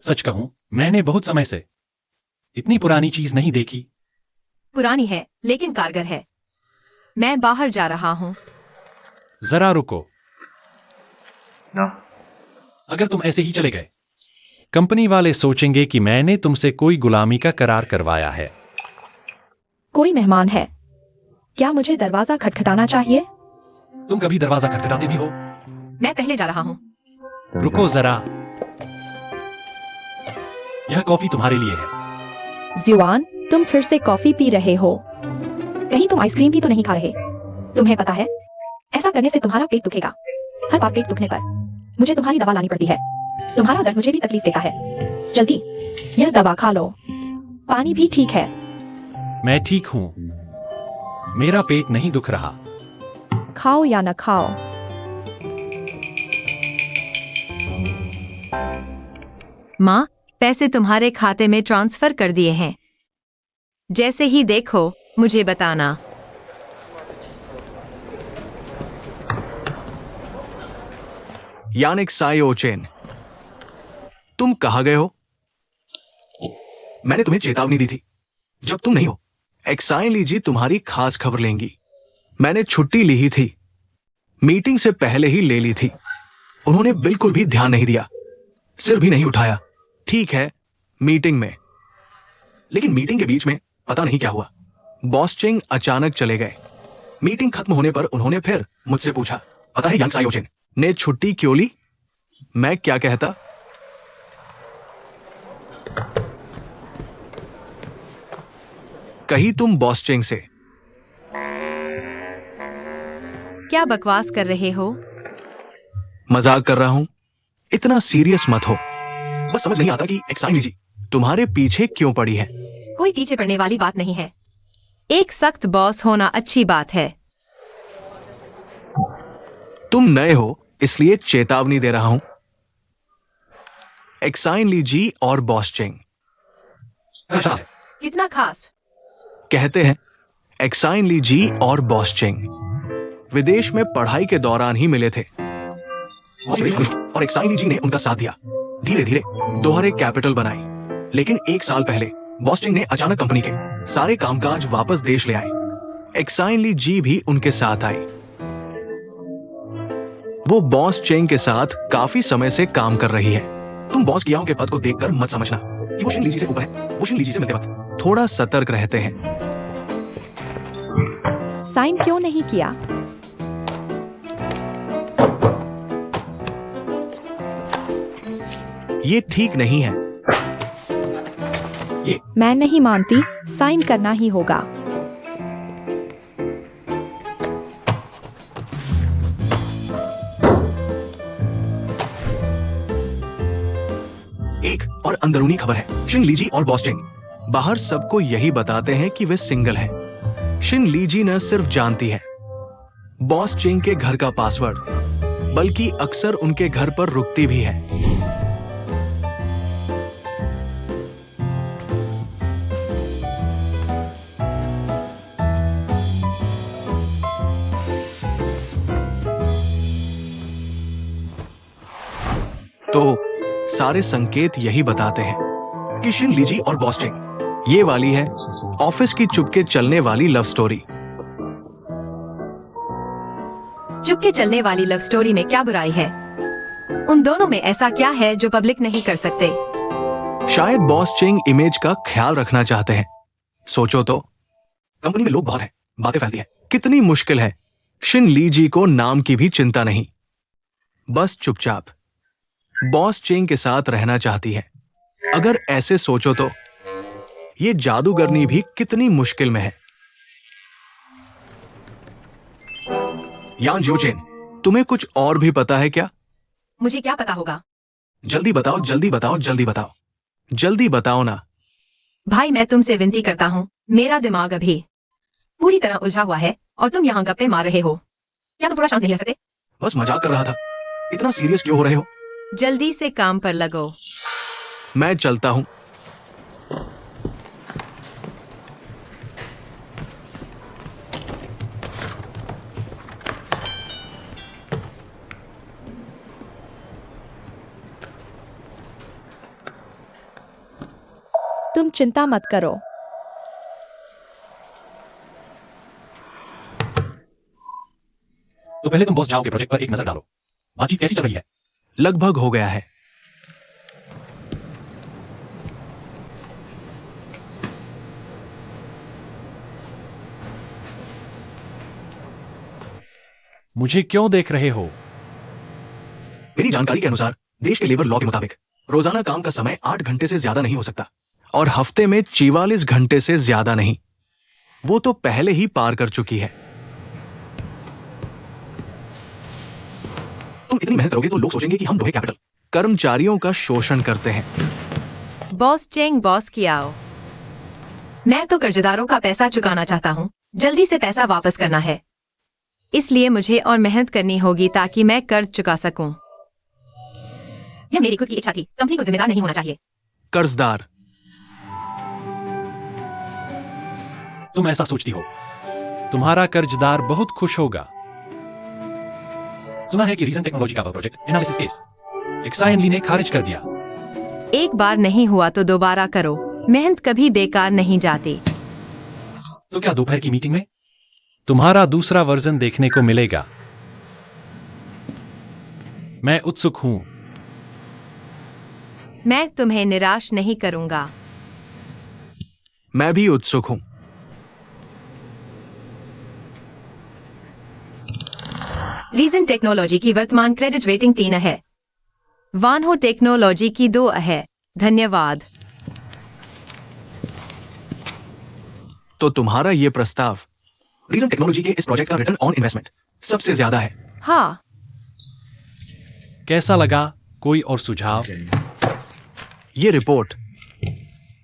सच कहूं, मैंने बहुत समय से इतनी पुरानी चीज नहीं देखी। पुरानी है लेकिन कारगर है। मैं बाहर जा रहा हूं। जरा रुको। अगर तुम ऐसे ही चले गए, कंपनी वाले सोचेंगे कि मैंने तुमसे कोई गुलामी का करार करवाया है। कोई मेहमान है। क्या मुझे दरवाजा खटखटाना चाहिए? तुम कभी दरवाजा खटखटाते भी हो? मैं पहले जा रहा हूं। रुको जरा, यह कॉफी तुम्हारे लिए है। जुआन, तुम फिर से कॉफी पी रहे हो? कहीं तुम आइसक्रीम भी तो नहीं खा रहे? तुम्हें पता है, ऐसा करने से तुम्हारा पेट दुखेगा। हर बार पेट दुखने पर मुझे तुम्हारी दवा लानी पड़ती है। तुम्हारा दर्द मुझे भी तकलीफ देता है। जल्दी यह दवा खा लो। पानी भी ठीक है। मैं ठीक हूं, मेरा पेट नहीं दुख रहा। खाओ या न खाओ। माँ, पैसे तुम्हारे खाते में ट्रांसफर कर दिए हैं। जैसे ही देखो मुझे बताना। यानिक सायो चेन, तुम कहां गए हो? मैंने तुम्हें चेतावनी दी थी, जब तुम नहीं हो एक्साइन लीजी तुम्हारी खास खबर लेंगी। मैंने छुट्टी ली ही थी, मीटिंग से पहले ही ले ली थी। उन्होंने बिल्कुल भी ध्यान नहीं दिया, सिर भी नहीं उठाया। ठीक है, मीटिंग में, लेकिन मीटिंग के बीच में पता नहीं क्या हुआ। बॉस चेंग अचानक चले गए। मीटिंग खत्म होने पर उन्होंने फिर मुझसे पूछा, पता है यांग सायोजिन ने छुट्टी क्यों ली? मैं क्या कहता? कही तुम बॉस चेंग से। क्या बकवास कर रहे हो? मजाक कर रहा हूं, इतना सीरियस मत हो। बस समझ नहीं आता कि एक्साइन जी तुम्हारे पीछे क्यों पड़ी है। कोई पीछे पड़ने वाली बात नहीं है। एक सख्त बॉस होना अच्छी बात है। तुम नए हो इसलिए चेतावनी दे रहा हूं। एक्साइन ली जी और बॉस चेंग कितना खास? कहते हैं एक्साइन ली जी और बॉस चेंग विदेश में पढ़ाई के दौरान ही मिले थे और एक्साइन ली जी ने उनका साथ दिया। धीरे धीरे दोहरे कैपिटल बनाई। लेकिन एक साल पहले बॉस चेंग ने अचानक कंपनी के सारे कामकाज वापस देश ले आए। एक्साइन ली जी भी उनके साथ आई। वो बॉस चेंग के साथ काफी समय से काम कर रही है। तुम बॉस कियाओ के पद को देखकर मत समझना कि वो शिन लीजी से ऊपर है। वो शिन लीजी से मिलते वक्त थोड़ा सतर्क रहते हैं। साइन क्यों नहीं किया? ये ठीक नहीं है। मैं नहीं मानती, साइन करना ही होगा। एक और अंदरूनी खबर है। शिन लीजी और बॉस चेंग बाहर सबको यही बताते हैं कि वे सिंगल हैं। शिन लीजी न सिर्फ जानती है बॉस चेंग के घर का पासवर्ड, बल्कि अक्सर उनके घर पर रुकती भी है। तो सारे संकेत यही बताते हैं कि शिन लीजी और बॉस चेंग ये वाली है ऑफिस की चुपके चलने वाली लव स्टोरी। चुपके चलने वाली लव स्टोरी में क्या बुराई है? उन दोनों में ऐसा क्या है जो पब्लिक नहीं कर सकते? शायद बॉस चेंग इमेज का ख्याल रखना चाहते हैं। सोचो तो, कंपनी में लोग बहुत हैं, बातें फैलती हैं। कितनी मुश्किल है। शिन लीजी को नाम की भी चिंता नहीं, बस चुपचाप बॉस चेंग के साथ रहना चाहती है। अगर ऐसे सोचो तो ये जादूगरनी भी कितनी मुश्किल में है। यांग जियोचेन, तुम्हें कुछ और भी पता है क्या? मुझे क्या पता होगा? जल्दी बताओ, जल्दी बताओ, जल्दी बताओ, जल्दी बताओ ना। भाई मैं तुमसे विनती करता हूँ, मेरा दिमाग अभी पूरी तरह उलझा हुआ है और तुम यहाँ गप्पे मार रहे हो। क्या तुम थोड़ा शांत नहीं रह सकते? बस मजाक कर रहा था। इतना सीरियस क्यों हो रहे हो? जल्दी से काम पर लगो। मैं चलता हूं। तुम चिंता मत करो। तो पहले तुम बॉस जाओ के प्रोजेक्ट पर एक नजर डालो। बातचीत कैसी चल रही है? लगभग हो गया है। मुझे क्यों देख रहे हो? मेरी जानकारी के अनुसार देश के लेबर लॉ के मुताबिक रोजाना काम का समय 8 घंटे से ज्यादा नहीं हो सकता और हफ्ते में 44 घंटे से ज्यादा नहीं। वो तो पहले ही पार कर चुकी है। तुम इतनी मेहनत करोगे तो लोग सोचेंगे कि हम दोहे कैपिटल कर्मचारियों का शोषण करते हैं। बॉस चेंग, बॉस कियाओ, मैं तो कर्जदारों का पैसा चुकाना चाहता हूँ। जल्दी से पैसा वापस करना है, इसलिए मुझे और मेहनत करनी होगी ताकि मैं कर्ज चुका सकूं। यह मेरी खुद की इच्छा थी। कंपनी को जिम्मेदार नहीं होना चाहिए। कर्जदार, तुम ऐसा सोचती हो। तुम्हारा कर्जदार बहुत खुश होगा। सुना है कि रीजन टेक्नोलॉजी का प्रोजेक्ट एनालिसिस केस एक्साइन ली ने खारिज कर दिया। एक बार नहीं हुआ तो दोबारा करो। मेहनत कभी बेकार नहीं जाती। तो क्या दोपहर की मीटिंग में तुम्हारा दूसरा वर्जन देखने को मिलेगा? मैं उत्सुक हूं। मैं तुम्हें निराश नहीं करूंगा। मैं भी उत्सुक हूं। रीजन टेक्नोलॉजी की वर्तमान क्रेडिट रेटिंग 3 है। वानहो टेक्नोलॉजी की 2 है। धन्यवाद। तो तुम्हारा ये प्रस्ताव रीजन टेक्नोलॉजी के इस प्रोजेक्ट का रिटर्न ऑन इन्वेस्टमेंट सबसे ज्यादा है। हाँ, कैसा लगा? कोई और सुझाव? ये रिपोर्ट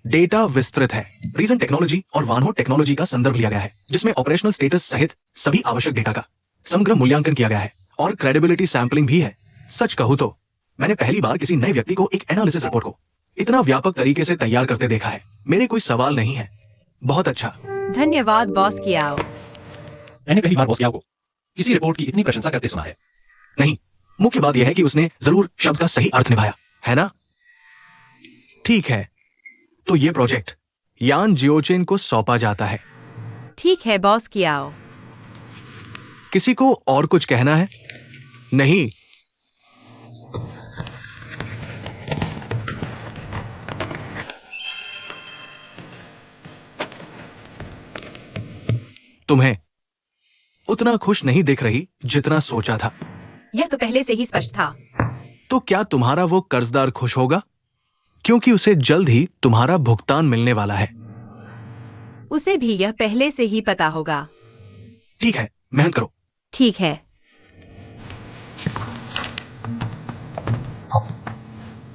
डेटा विस्तृत है। रीजन टेक्नोलॉजी और वानहो टेक्नोलॉजी का संदर्भ लिया गया है, जिसमें ऑपरेशनल स्टेटस सहित सभी आवश्यक डेटा का समग्र मूल्यांकन किया गया है और क्रेडिबिलिटी सैंपलिंग भी है। सच कहूं तो मैंने पहली बार किसी नए व्यक्ति को एक एनालिसिस रिपोर्ट को इतना व्यापक तरीके से तैयार करते देखा है। मेरे कोई सवाल नहीं है। बहुत अच्छा। धन्यवाद बॉस कियाओ। मैंने पहली बार बॉस कियाओ को किसी रिपोर्ट की इतनी प्रशंसा करते सुना है। नहीं, मुख्य बात यह है कि उसने जरूर शब्द का सही अर्थ निभाया है ना। ठीक है, तो ये प्रोजेक्ट यान जियोचेन को सौंपा जाता है। ठीक है बॉस कियाओ। किसी को और कुछ कहना है? नहीं। तुम्हें उतना खुश नहीं दिख रही जितना सोचा था। यह तो पहले से ही स्पष्ट था। तो क्या तुम्हारा वो कर्जदार खुश होगा? क्योंकि उसे जल्द ही तुम्हारा भुगतान मिलने वाला है। उसे भी यह पहले से ही पता होगा। ठीक है, मेहनत करो। ठीक है।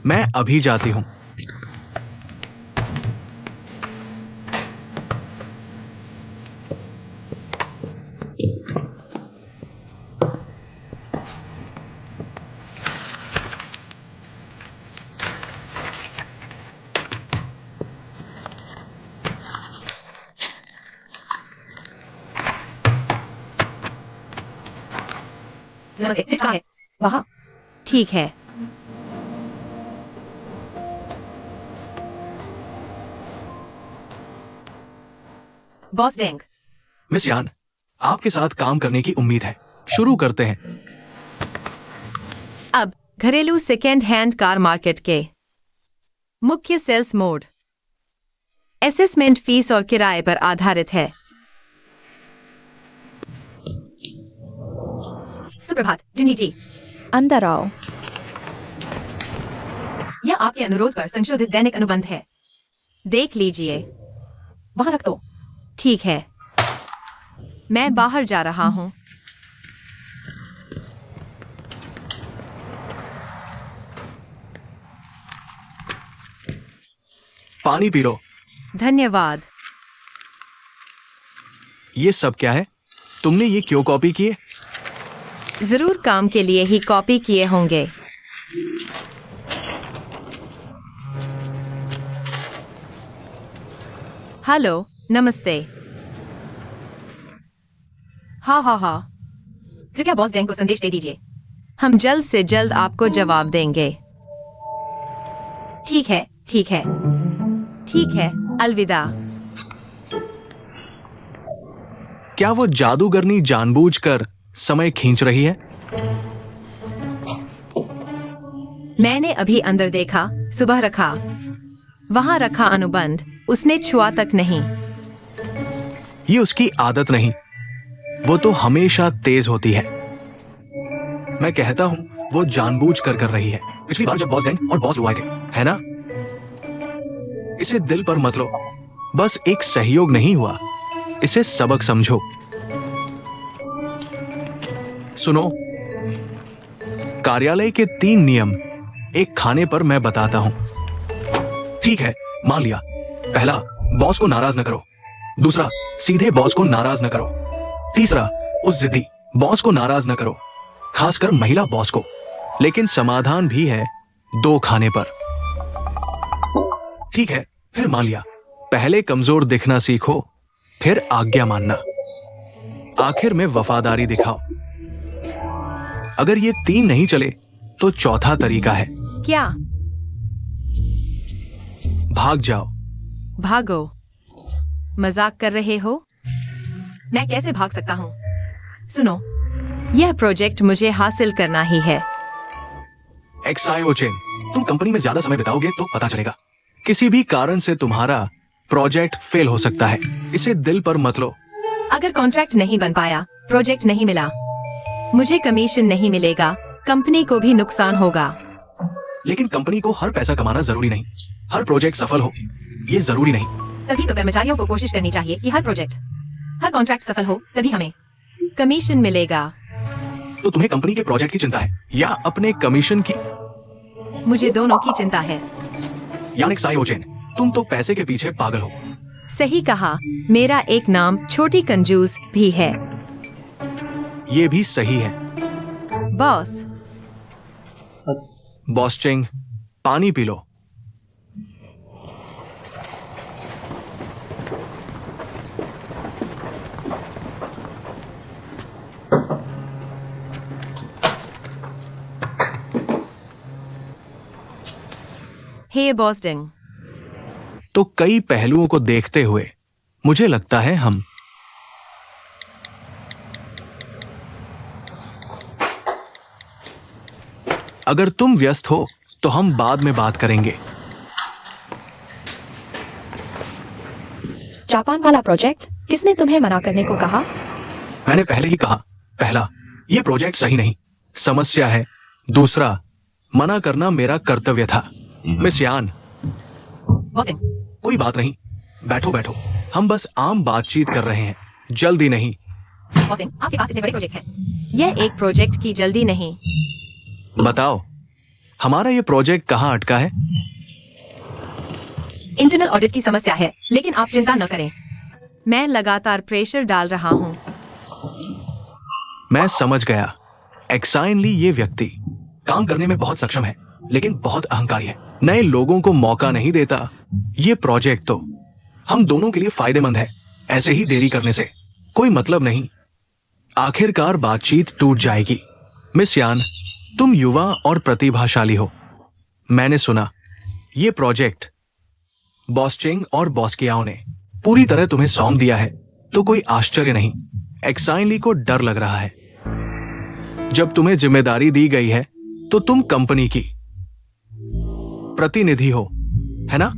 मैं अभी जाती हूं। नमस्ते, कहाँ है? वहां। ठीक है। बॉस डेंग, मिस यान, आपके साथ काम करने की उम्मीद है। शुरू करते हैं। अब घरेलू सेकेंड हैंड कार मार्केट के मुख्य सेल्स मोड असेसमेंट फीस और किराए पर आधारित है। सुप्रभात जिन्ही जी। अंदर आओ। यह आपके अनुरोध पर संशोधित दैनिक अनुबंध है, देख लीजिए। वहां रख दो। ठीक है, मैं बाहर जा रहा हूं। पानी पी लो। धन्यवाद। ये सब क्या है? तुमने ये क्यों कॉपी किए? जरूर काम के लिए ही कॉपी किए होंगे। हेलो, नमस्ते। हाँ, कृपया बॉस डेंग को संदेश दे दीजिए। हम जल्द से जल्द आपको जवाब देंगे। ठीक है, ठीक है, ठीक है, अलविदा। क्या वो जादूगरनी जानबूझकर समय खींच रही है? मैंने अभी अंदर देखा, सुबह रखा, वहां रखा अनुबंध, उसने छुआ तक नहीं। ये उसकी आदत नहीं, वो तो हमेशा तेज होती है। मैं कहता हूं वो जानबूझकर कर रही है। पिछली बार जब बॉस डेंग और बॉस लू आए थे, है ना? इसे दिल पर मत लो। बस एक सहयोग नहीं हुआ, इसे सबक समझो। सुनो, कार्यालय के 3 नियम एक खाने पर मैं बताता हूं। ठीक है, मान लिया। पहला, बॉस को नाराज न करो। दूसरा, सीधे बॉस को नाराज न करो। तीसरा, उस जिद्दी बॉस को नाराज न करो, खासकर महिला बॉस को। लेकिन समाधान भी है 2 खाने पर। ठीक है, फिर मान लिया। पहले कमजोर दिखना सीखो, फिर आज्ञा मानना, आखिर में वफादारी दिखाओ। अगर ये 3 नहीं चले तो चौथा तरीका है। क्या? भाग जाओ। भागो? मजाक कर रहे हो? मैं कैसे भाग सकता हूँ? सुनो, यह प्रोजेक्ट मुझे हासिल करना ही है। एक्सायोचेन, तुम कंपनी में ज्यादा समय बिताओगे तो पता चलेगा। किसी भी कारण से तुम्हारा प्रोजेक्ट फेल हो सकता है। इसे दिल पर मत लो। अगर कॉन्ट्रैक्ट नहीं बन पाया, प्रोजेक्ट नहीं मिला, मुझे कमीशन नहीं मिलेगा, कंपनी को भी नुकसान होगा। लेकिन कंपनी को हर पैसा कमाना जरूरी नहीं, हर प्रोजेक्ट सफल हो ये जरूरी नहीं। तभी तो कर्मचारियों को कोशिश करनी चाहिए कि हर प्रोजेक्ट, हर कॉन्ट्रैक्ट सफल हो, तभी हमें कमीशन मिलेगा। तो तुम्हें कंपनी के प्रोजेक्ट की चिंता है या अपने कमीशन की? मुझे दोनों की चिंता है। यानिक सायोचेन, तुम तो पैसे के पीछे पागल हो। सही कहा, मेरा एक नाम छोटी कंजूस भी है। ये भी सही है। बॉस, बॉस चेंग, पानी पी लो। हे बॉस डिंग। तो कई पहलुओं को देखते हुए मुझे लगता है हम अगर तुम व्यस्त हो तो हम बाद में बात करेंगे। जापान वाला प्रोजेक्ट किसने तुम्हें मना करने को कहा? मैंने पहले ही कहा, पहला, ये प्रोजेक्ट सही नहीं, समस्या है। दूसरा, मना करना मेरा कर्तव्य था। मिस यान, बॉस डिंग, कोई बात नहीं, बैठो बैठो, हम बस आम बातचीत कर रहे हैं, जल्दी नहीं। बॉस डिंग, आपके पास इतने बड़े प्रोजेक्ट हैं। यह एक प्रोजेक्ट की जल्दी नहीं। बताओ, हमारा ये प्रोजेक्ट कहाँ अटका है? इंटरनल ऑडिट की समस्या है, लेकिन आप चिंता न करें, मैं लगातार प्रेशर डाल रहा हूँ। मैं समझ गया। एक्साइनली ये व्यक्ति काम करने में बहुत सक्षम है, लेकिन बहुत अहंकारी है, नए लोगों को मौका नहीं देता। ये प्रोजेक्ट तो हम दोनों के लिए फायदेमंद है, ऐसे ही देरी करने से कोई मतलब नहीं। आखिरकार बातचीत टूट जाएगी। मिस यान, तुम युवा और प्रतिभाशाली हो। मैंने सुना ये प्रोजेक्ट बॉस चेंग और बॉस कियाओ ने पूरी तरह तुम्हें सौंप दिया है, तो कोई आश्चर्य नहीं एक्साइनली को डर लग रहा है। जब तुम्हें जिम्मेदारी दी गई है तो तुम कंपनी की प्रतिनिधि हो, है ना?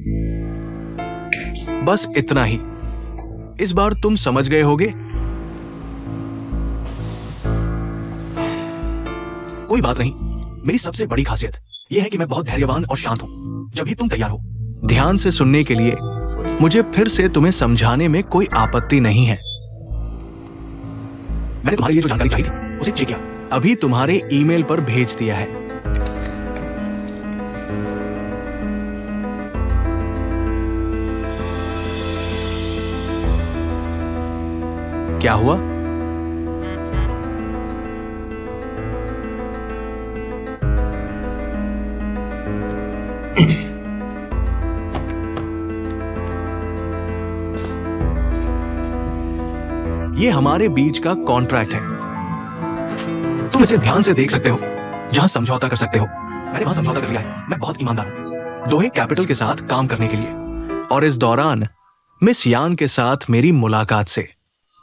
बस इतना ही। इस बार तुम समझ गए होगे। कोई बात नहीं, मेरी सबसे बड़ी खासियत यह है कि मैं बहुत धैर्यवान और शांत हूं। जब भी तुम तैयार हो, ध्यान से सुनने के लिए मुझे फिर से तुम्हें समझाने में कोई आपत्ति नहीं है। मैंने तुम्हारे लिए जो जानकारी चाहिए थी उसे चेक किया, अभी तुम्हारे ईमेल पर भेज दिया है। क्या हुआ? ये हमारे बीच का कॉन्ट्रैक्ट है, तुम इसे ध्यान से देख सकते हो। जहां समझौता कर सकते हो, मैंने वहां समझौता कर लिया है। मैं बहुत ईमानदार हूं दोहे कैपिटल के साथ काम करने के लिए। और इस दौरान मिस यान के साथ मेरी मुलाकात से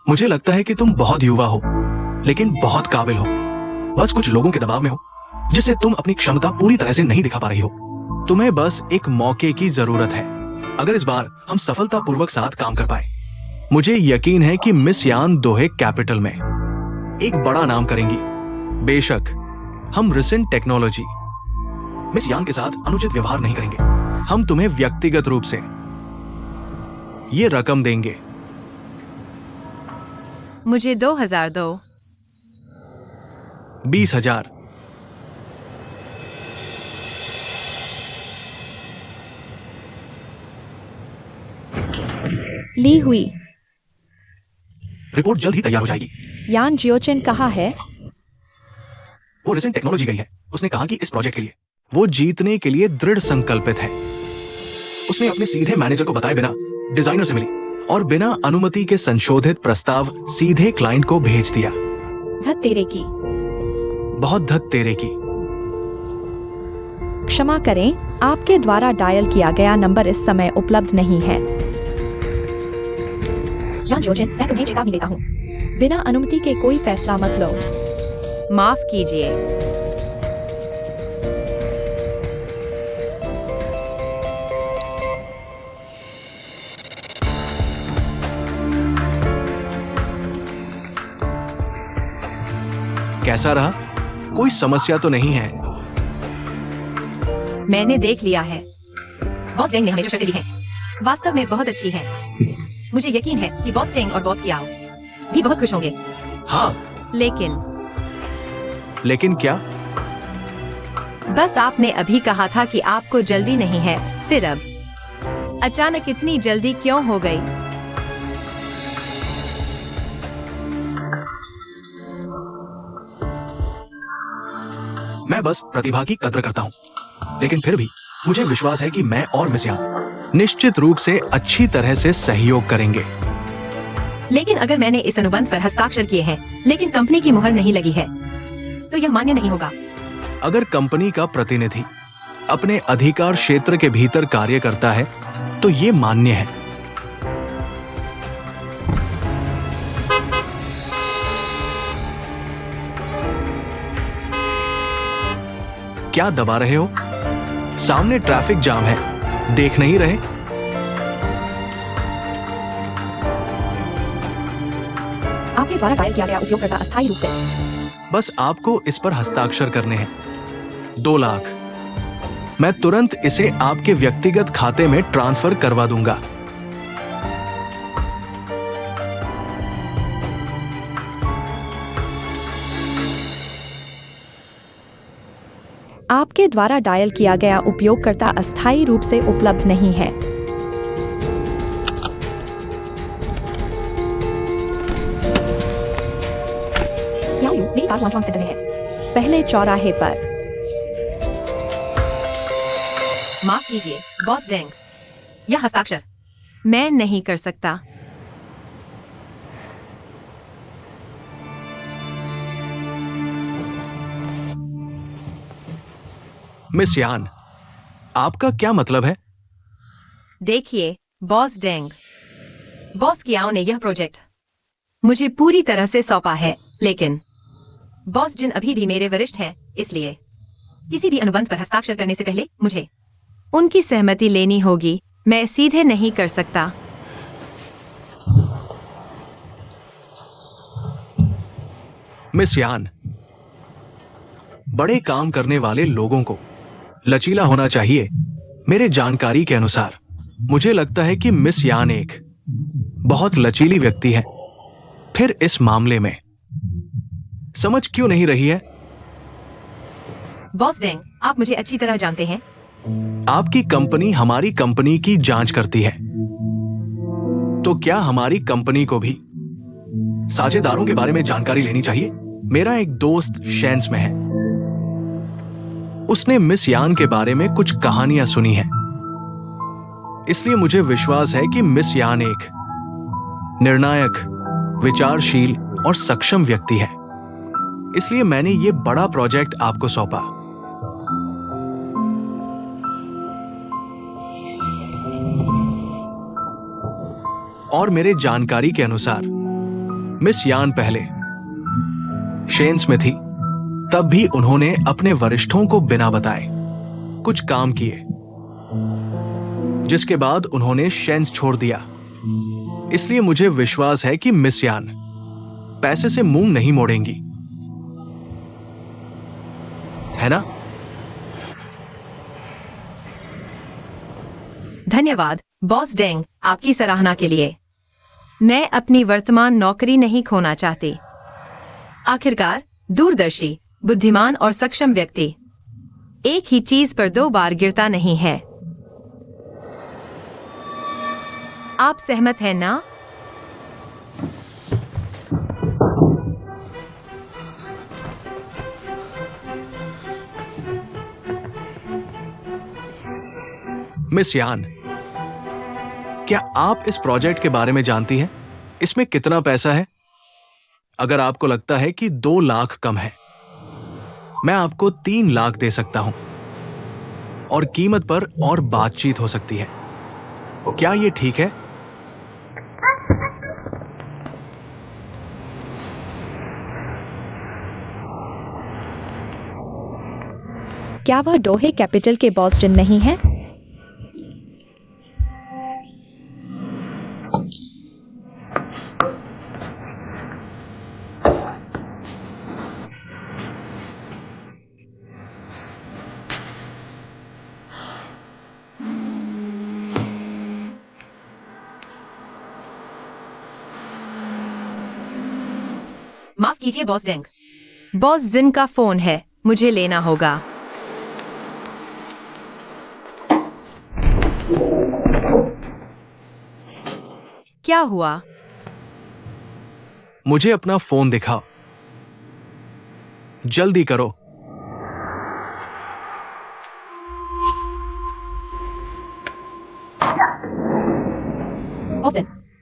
मुझे लगता है कि तुम बहुत युवा हो, लेकिन बहुत काबिल हो। बस कुछ लोगों के दबाव में हो, जिससे तुम अपनी क्षमता पूरी तरह से नहीं दिखा पा रही हो। तुम्हें बस एक मौके की जरूरत है। अगर इस बार हम सफलतापूर्वक साथ काम कर पाए, मुझे यकीन है कि मिस यान दोहे कैपिटल में एक बड़ा नाम करेंगी। बेशक हम रिसेंट टेक्नोलॉजी मिस यान के साथ अनुचित व्यवहार नहीं करेंगे। हम तुम्हें व्यक्तिगत रूप से ये रकम देंगे। मुझे 2000 दो। 20,000। ली हुई। रिपोर्ट जल्द ही तैयार हो जाएगी। यान जियोचेन कहाँ है? वो रिसेंट टेक्नोलॉजी गई है। उसने कहा कि इस प्रोजेक्ट के लिए वो जीतने के लिए दृढ़ संकल्पित है। उसने अपने सीधे मैनेजर को बताए बिना डिजाइनर से मिली और बिना अनुमति के संशोधित प्रस्ताव सीधे क्लाइंट को भेज दिया। धत तेरे की। बहुत धत तेरे की। क्षमा करें, आपके द्वारा डायल किया गया नंबर इस समय उपलब्ध नहीं है। यान जियोचेन, मैं तुम्हें चेतावनी देता हूँ, बिना अनुमति के कोई फैसला मत लो। माफ कीजिए। कैसा रहा? कोई समस्या तो नहीं है? मैंने देख लिया है। बॉस डेंग ने हमें जो शर्तें दी हैं, वास्तव में बहुत अच्छी है। मुझे यकीन है कि बॉस डेंग और बॉस कियाओ भी बहुत खुश होंगे। हाँ, लेकिन क्या? बस आपने अभी कहा था कि आपको जल्दी नहीं है, फिर अब अचानक इतनी जल्दी क्यों हो गई? मैं बस प्रतिभा की कद्र करता हूँ, लेकिन फिर भी मुझे विश्वास है कि मैं और मिस यान निश्चित रूप से अच्छी तरह से सहयोग करेंगे। लेकिन अगर मैंने इस अनुबंध पर हस्ताक्षर किए हैं, लेकिन कंपनी की मुहर नहीं लगी है, तो यह मान्य नहीं होगा। अगर कंपनी का प्रतिनिधि अपने अधिकार क्षेत्र के भीतर कार्य करता है, तो ये मान्य है। क्या दबा रहे हो? सामने ट्रैफिक जाम है, देख नहीं रहे? आपके द्वारा डायल किया गया उपयोगकर्ता अस्थायी रूप से। बस आपको इस पर हस्ताक्षर करने हैं। 2 लाख। मैं तुरंत इसे आपके व्यक्तिगत खाते में ट्रांसफर करवा दूंगा। आपके द्वारा डायल किया गया उपयोगकर्ता अस्थायी रूप से उपलब्ध नहीं है। मेरी कार लॉन्च सेंटर में है, पहले चौराहे पर। माफ कीजिए, बॉस डेंग, यह हस्ताक्षर मैं नहीं कर सकता। मिस यान, आपका क्या मतलब है? देखिए, बॉस डेंग, बॉस कियाओ ने यह प्रोजेक्ट मुझे पूरी तरह से सौंपा है, लेकिन बॉस जिन अभी भी मेरे वरिष्ठ हैं, इसलिए किसी भी अनुबंध पर हस्ताक्षर करने से पहले मुझे उनकी सहमति लेनी होगी। मैं सीधे नहीं कर सकता। मिस यान, बड़े काम करने वाले लोगों को लचीला होना चाहिए। मेरे जानकारी के अनुसार मुझे लगता है कि मिस यान एक बहुत लचीली व्यक्ति है। फिर इस मामले में समझ क्यों नहीं रही है? बॉस डेंग, आप मुझे अच्छी तरह जानते हैं। आपकी कंपनी हमारी कंपनी की जांच करती है, तो क्या हमारी कंपनी को भी साझेदारों के बारे में जानकारी लेनी चाहिए? मेरा एक दोस्त शेंस में है। उसने मिस यान के बारे में कुछ कहानियां सुनी हैं, इसलिए मुझे विश्वास है कि मिस यान एक निर्णायक, विचारशील और सक्षम व्यक्ति है। इसलिए मैंने ये बड़ा प्रोजेक्ट आपको सौंपा। और मेरे जानकारी के अनुसार मिस यान पहले शेंस में थी, तब भी उन्होंने अपने वरिष्ठों को बिना बताए कुछ काम किए, जिसके बाद उन्होंने शेंस छोड़ दिया। इसलिए मुझे विश्वास है कि मिस यान पैसे से मुंह नहीं मोड़ेंगी, है ना? धन्यवाद, बॉस डेंग, आपकी सराहना के लिए। मैं अपनी वर्तमान नौकरी नहीं खोना चाहती। आखिरकार, दूरदर्शी, बुद्धिमान और सक्षम व्यक्ति एक ही चीज पर 2 बार गिरता नहीं है। आप सहमत हैं ना? मिस यान, क्या आप इस प्रोजेक्ट के बारे में जानती हैं? इसमें कितना पैसा है? अगर आपको लगता है कि 2 लाख कम है, मैं आपको 3 लाख दे सकता हूं और कीमत पर और बातचीत हो सकती है। क्या यह ठीक है? क्या वह डोहे कैपिटल के बॉस जिन नहीं है? माफ कीजिए बॉस डेंग। बॉस जिन का फोन है, मुझे लेना होगा। क्या हुआ? मुझे अपना फोन दिखा। जल्दी करो।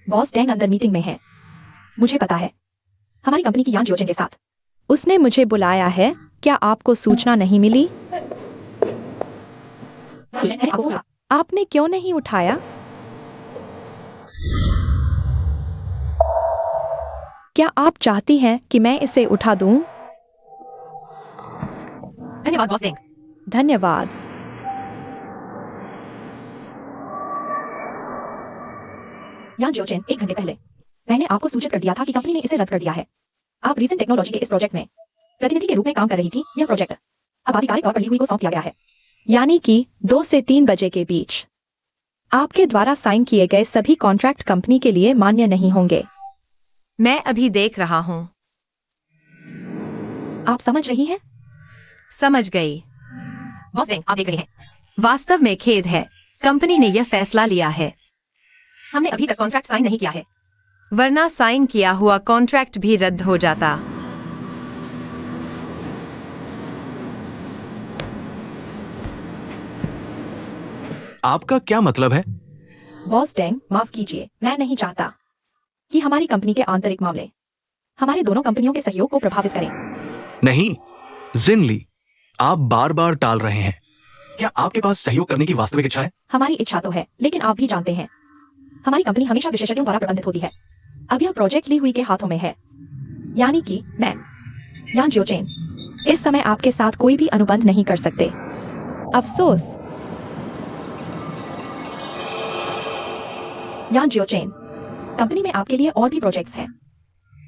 बॉस डेंग अंदर मीटिंग में है। मुझे पता है, हमारी कंपनी की यान जियोचेन के साथ। उसने मुझे बुलाया है। क्या आपको सूचना नहीं मिली? आपने क्यों नहीं उठाया? क्या आप चाहती हैं कि मैं इसे उठा दूं? धन्यवाद बॉस डेंग। धन्यवाद। यान जियोचेन 1 घंटे पहले मैंने आपको सूचित कर दिया था कि कंपनी ने इसे रद्द कर दिया है। आप रीसेंट टेक्नोलॉजी के इस प्रोजेक्ट में प्रतिनिधि के रूप में काम कर रही थी। यह प्रोजेक्ट अब आधिकारिक तौर पर ली हुई को सौंप दिया गया है, यानी कि 2 से 3 बजे के बीच। आपके द्वारा साइन किए गए सभी कॉन्ट्रैक्ट कंपनी के लिए मान्य नहीं होंगे। मैं अभी देख रहा हूँ। आप समझ रही हैं? समझ गई। बॉस डेंग, आप देख रहे हैं। वास्तव में खेद है, कंपनी ने यह फैसला लिया है। हमने अभी तक कॉन्ट्रैक्ट साइन नहीं किया है, वरना साइन किया हुआ कॉन्ट्रैक्ट भी रद्द हो जाता। आपका क्या मतलब है? बॉस डेंग, माफ कीजिए, मैं नहीं चाहता कि हमारी कंपनी के आंतरिक मामले हमारे दोनों कंपनियों के सहयोग को प्रभावित करें। नहीं, जिन ली, आप बार बार टाल रहे हैं। क्या आपके पास सहयोग करने की वास्तविक इच्छा है? हमारी इच्छा तो है, लेकिन आप भी जानते हैं, हमारी कंपनी हमेशा विशेषज्ञों द्वारा प्रबंधित होती है। अब यह प्रोजेक्ट ली हुई के हाथों में है, यानी कि मैं, यान जियोचेन, इस समय आपके साथ कोई भी अनुबंध नहीं कर सकते। अफसोस। यान जियोचेन, कंपनी में आपके लिए और भी प्रोजेक्ट्स हैं।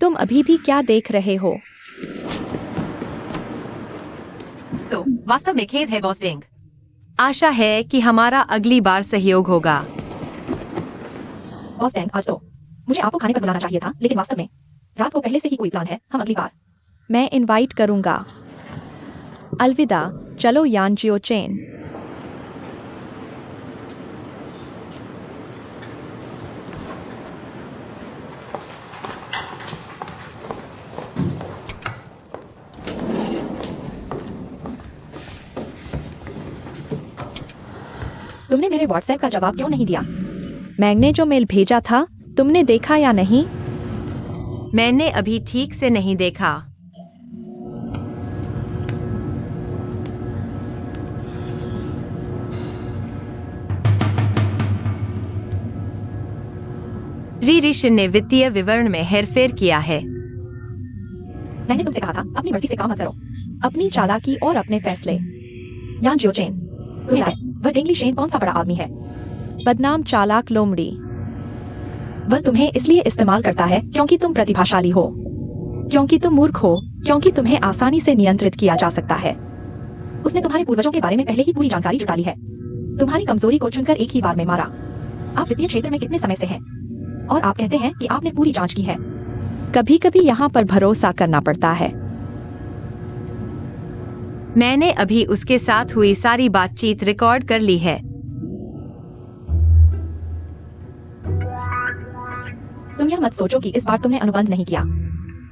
तुम अभी भी क्या देख रहे हो? तो वास्तव में खेद है बॉस डेंग। आशा है कि हमारा अगली बार सहयोग होगा। बॉस डेंग, आज तो मुझे आपको खाने पर बुलाना चाहिए था, लेकिन वास्तव में रात को पहले से ही कोई प्लान है। हम अगली बार मैं इनवाइट करूंगा। अलविदा। चलो यान जियोचेन। तुमने मेरे व्हाट्सएप का जवाब क्यों नहीं दिया? मैंने जो मेल भेजा था, तुमने देखा या नहीं? मैंने अभी ठीक से नहीं देखा। रीरिशन ने वित्तीय विवरण में हेरफेर किया है। मैंने तुमसे कहा था, अपनी मर्जी से काम मत करो, अपनी चालाकी और अपने फैसले। यान जियोचेन, तुम्हें आए, वह डेंगली शेन कौन सा बड़ा आदमी है? बदनाम चालाक लोमड़ी। वह तुम्हें इसलिए इस्तेमाल करता है क्योंकि तुम प्रतिभाशाली हो, क्योंकि तुम मूर्ख हो, क्योंकि तुम्हें आसानी से नियंत्रित किया जा सकता है। उसने तुम्हारे पूर्वजों के बारे में पहले ही पूरी जानकारी जुटा ली है, तुम्हारी कमजोरी को चुनकर एक ही बार में मारा। आप वित्तीय क्षेत्र में कितने समय से हैं? और आप कहते हैं कि आपने पूरी जांच की है। कभी कभी यहाँ पर भरोसा करना पड़ता है। मैंने अभी उसके साथ हुई सारी बातचीत रिकॉर्ड कर ली है। तुम यह मत सोचो कि इस बार तुमने अनुबंध नहीं किया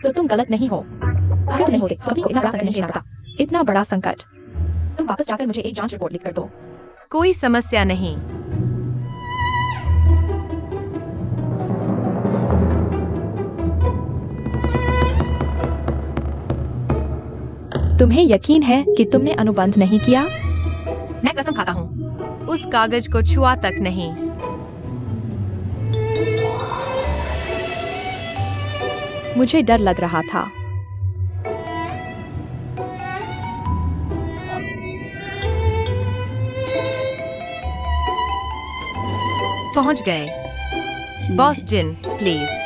तो तुम गलत नहीं हो। अगर तुम नहीं होते, कभी को इतना बड़ा संकट नहीं झेलना पड़ता। इतना बड़ा संकट। तुम वापस जाकर मुझे एक जांच रिपोर्ट लिख कर दो। कोई समस्या नहीं। तुम्हें यकीन है कि तुमने अनुबंध नहीं किया? मैं कसम खाता हूँ, उस कागज को छुआ तक नहीं। मुझे डर लग रहा था। पहुंच गए। Boss Jin, please.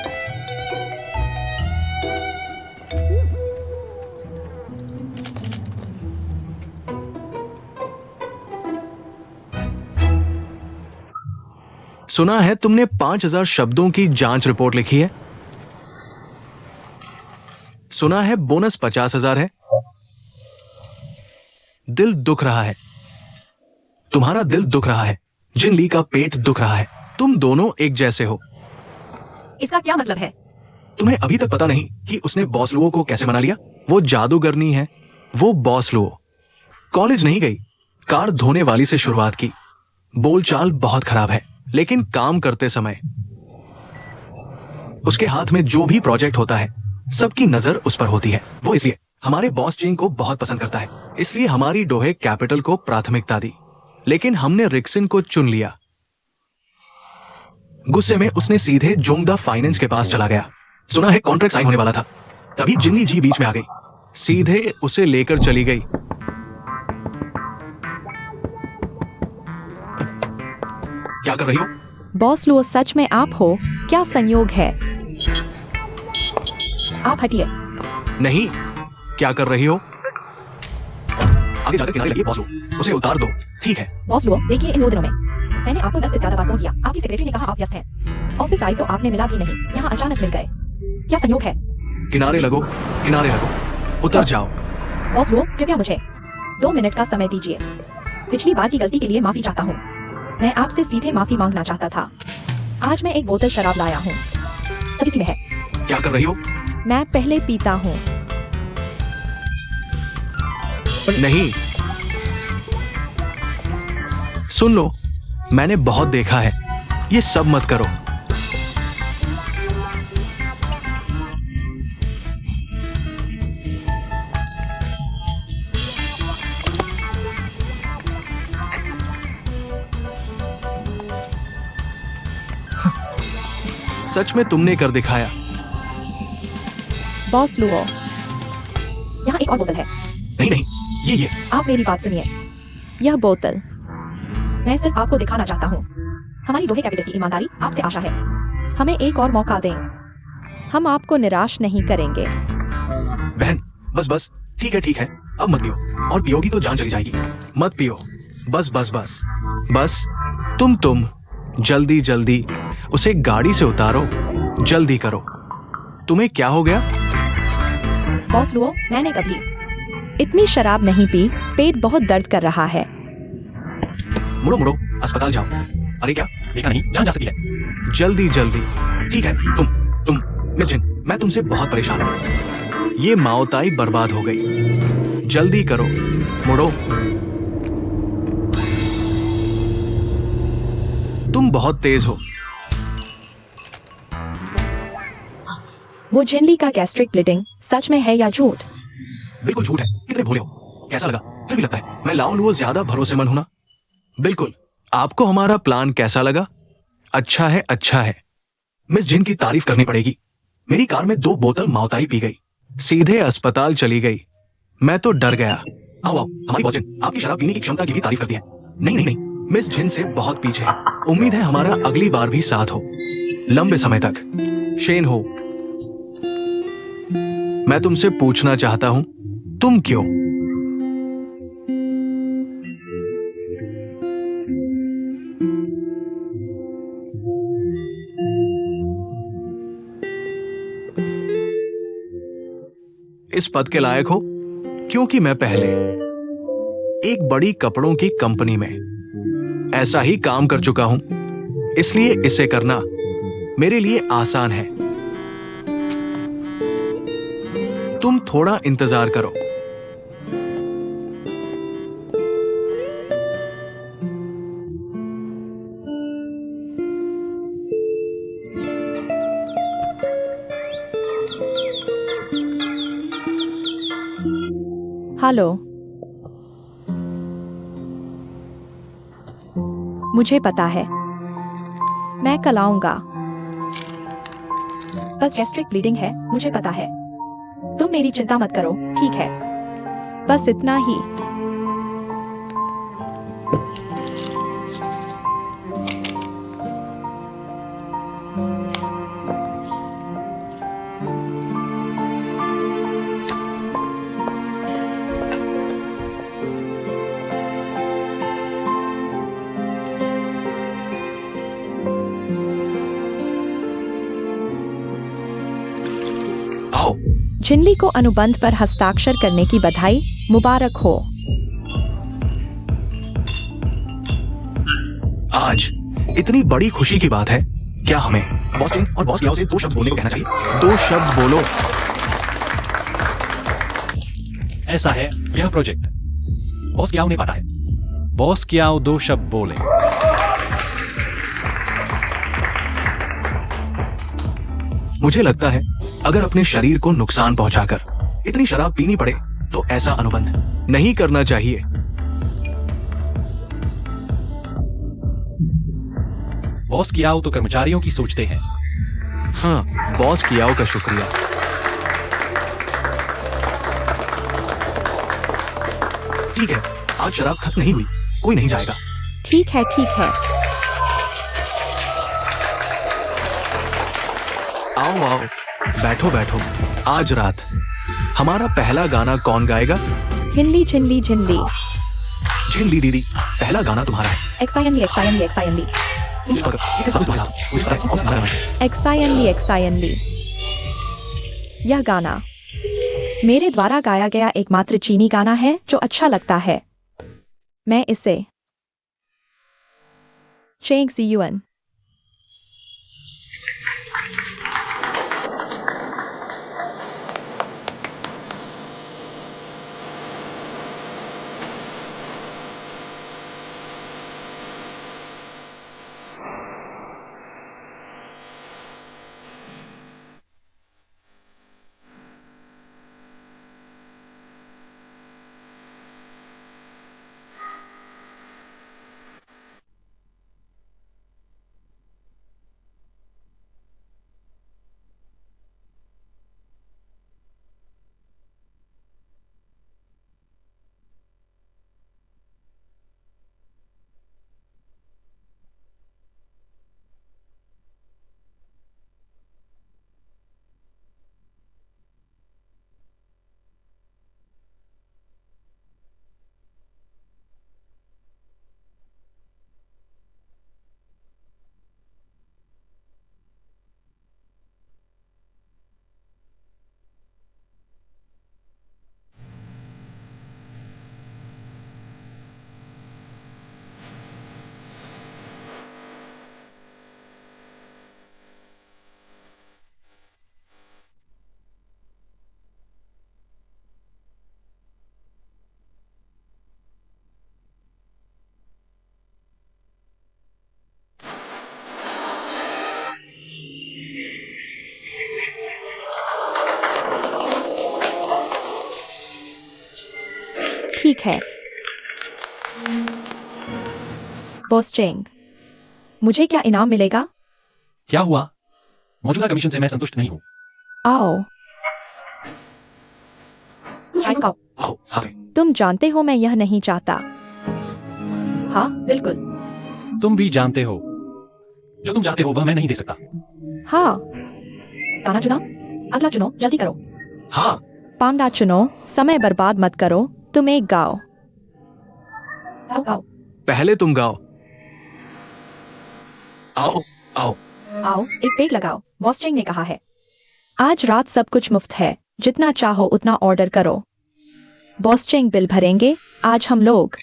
सुना है तुमने 5000 शब्दों की जांच रिपोर्ट लिखी है। सुना है बोनस 50,000 है। दिल दुख रहा है, तुम्हारा दिल दुख रहा है, जिन ली का पेट दुख रहा है। तुम दोनों एक जैसे हो। इसका क्या मतलब है? तुम्हें अभी तक पता नहीं कि उसने बॉस लुओ को कैसे मना लिया। वो जादूगरनी है, वो बॉस लुओ। कॉलेज नहीं गई, कार धोने वाली से शुरुआत की। बोलचाल बहुत खराब है, लेकिन काम करते समय उसके हाथ में जो भी प्रोजेक्ट होता है सबकी नजर उस पर होती है। वो इसलिए हमारे बॉस चिंग को बहुत पसंद करता है, इसलिए हमारी डोहे कैपिटल को प्राथमिकता दी। लेकिन हमने रिक्सन को चुन लिया। गुस्से में उसने सीधे जोंगदा फाइनेंस के पास चला गया। सुना है कॉन्ट्रैक्ट साइन होने वाला था, तभी जिन्नी जी बीच में आ गई, सीधे उसे लेकर चली गई। क्या कर रही हो? बॉस लुओ, सच में आप हो? क्या संयोग है? आप हटिए। नहीं, क्या कर रही हो? आगे जाकर किनारे लगी बॉस लुओ, उसे उतार दो। ठीक है बॉस लुओ, देखिए इन 2 दिनों में मैंने आपको 10 से ज्यादा बार फोन किया। आपकी सेक्रेटरी ने कहा आप व्यस्त हैं। ऑफिस आई तो आपने मिला भी नहीं, यहाँ अचानक मिल गए। क्या संयोग है? किनारे लगो, किनारे लगो, उतर जाओ। बॉस लुओ, कृपया मुझे 2 मिनट का समय दीजिए। पिछली बार की गलती के लिए माफी चाहता हूँ। मैं आपसे सीधे माफी मांगना चाहता था। आज मैं एक बोतल शराब लाया हूँ, सब इसी में है। क्या कर रही हो? मैं पहले पीता हूँ। नहीं, सुन लो, मैंने बहुत देखा है, ये सब मत करो। सच में तुमने कर दिखाया। बॉस लुओ, यहाँ एक और बोतल है। नहीं नहीं, ये आप मेरी बात सुनिए। यह बोतल मैं सिर्फ आपको दिखाना चाहता हूँ। हमारी डोहे कैपिटल की ईमानदारी आपसे आशा है। हमें एक और मौका दें, हम आपको निराश नहीं करेंगे। बहन, बस बस, ठीक है, अब मत पियो, और पियोगी तो जान चली जाएगी। मत पियो, बस बस बस बस। तुम जल्दी जल्दी उसे गाड़ी से उतारो, जल्दी करो। तुम्हें क्या हो गया? बॉस लुओ, मैंने कभी इतनी शराब नहीं पी। पेट बहुत दर्द कर रहा है। मुड़ो मुड़ो, अस्पताल जाओ। अरे क्या देखा नहीं, जान जा सकती है। जल्दी जल्दी। ठीक है, तुम मिस जिन, मैं तुमसे बहुत परेशान हूं। ये माओताई बर्बाद हो गई। जल्दी करो, मुड़ो। तुम बहुत तेज हो। वो जिनली का गैस्ट्रिक ब्लीडिंग सच में है या झूठ? बिल्कुल झूठ है। कितने भोले हो। कैसा लगा? फिर भी लगता है मैं लाओ लुओ ज्यादा भरोसेमंद हूं ना। बिल्कुल। आपको हमारा प्लान कैसा लगा? अच्छा है। मिस जिन की तारीफ करनी पड़ेगी। मेरी कार में 2 बोतल माओताई पी गई, सीधे अस्पताल चली गई। मैं तो डर गया। आओ हमारी बॉस जिन आपकी शराब पीने की क्षमता की भी तारीफ करती है। नहीं, मिस जिन से बहुत पीछे है। उम्मीद है हमारा अगली बार भी साथ हो, लंबे समय तक। शेन हो, मैं तुमसे पूछना चाहता हूं, तुम क्यों? इस पद के लायक हो? क्योंकि मैं पहले एक बड़ी कपड़ों की कंपनी में ऐसा ही काम कर चुका हूं, इसलिए इसे करना मेरे लिए आसान है। तुम थोड़ा इंतजार करो। हेलो, मुझे पता है, मैं कल आऊंगा। बस गैस्ट्रिक ब्लीडिंग है, मुझे पता है। तुम मेरी चिंता मत करो, ठीक है? बस इतना ही। झिनली को अनुबंध पर हस्ताक्षर करने की बधाई मुबारक हो। आज इतनी बड़ी खुशी की बात है, क्या हमें बॉस चिंग और बॉस कियाओ से 2 शब्द बोलने को कहना चाहिए? 2 शब्द बोलो। ऐसा है यह प्रोजेक्ट। बॉस कियाओ ने बांटा है। बॉस कियाओ 2 शब्द बोले। मुझे लगता है अगर अपने शरीर को नुकसान पहुंचाकर इतनी शराब पीनी पड़े तो ऐसा अनुबंध नहीं करना चाहिए। बॉस कियाओ तो कर्मचारियों की सोचते हैं। हाँ, बॉस कियाओ का शुक्रिया। ठीक है, आज शराब खत्म नहीं हुई, कोई नहीं जाएगा। ठीक है, ठीक है। आओ आओ, बैठो बैठो। आज रात हमारा पहला गाना कौन गाएगा? झिनली झिनली झिनली। झिनली दीदी, पहला गाना तुम्हारा है। एक्सायनली एक्सायनली एक्सायनली मुझे पता है, ये सब तुम्हारे साथ। मुझे पता है, कौन सा गाना है? एक्सायनली एक्सायनली। यह गाना मेरे द्वारा गाया गया एकमात्र चीनी गाना है जो अच्छा लगता है। मैं इसे चेंग सीयुअन। ठीक है। बॉस चेंग, मुझे क्या इनाम मिलेगा? क्या हुआ? मौजूदा कमीशन से मैं संतुष्ट नहीं हूँ। आओ आओ, आओ, साथ में। तुम जानते हो मैं यह नहीं चाहता। हाँ बिल्कुल। तुम भी जानते हो जो तुम चाहते हो वह मैं नहीं दे सकता। हाँ, गाना चुना, अगला चुनो, जल्दी करो। हाँ, पांडा चुनो, समय बर्बाद मत करो, तुम एक गाओ। गाओ गाओ। पहले तुम गाओ। आओ आओ। आओ एक पेग लगाओ, बॉस चेंग ने कहा है। आज रात सब कुछ मुफ्त है, जितना चाहो उतना ऑर्डर करो। बॉस चेंग बिल भरेंगे। आज हम लोग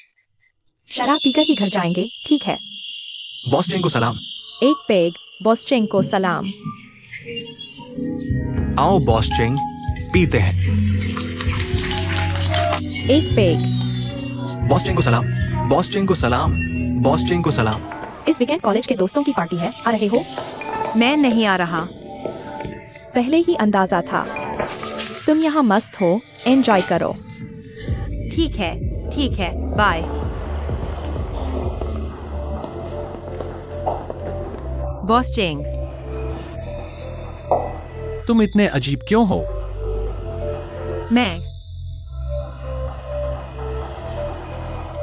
शराब पीकर ही घर जाएंगे, ठीक है? बॉस चिंग को सलाम। एक पेग, बॉस चेंग को सलाम। आओ बॉस चिंग, पीते हैं। एक पेग। बॉस चिंग को सलाम। बॉस चिंग को सलाम। बॉस चिंग को सलाम। इस वीकेंड कॉलेज के दोस्तों की पार्टी है, आ रहे हो? मैं नहीं आ रहा। पहले ही अंदाजा था। तुम यहाँ मस्त हो, एंजॉय करो। ठीक है, बाय। बॉस चेंग, तुम इतने अजीब क्यों हो? मैं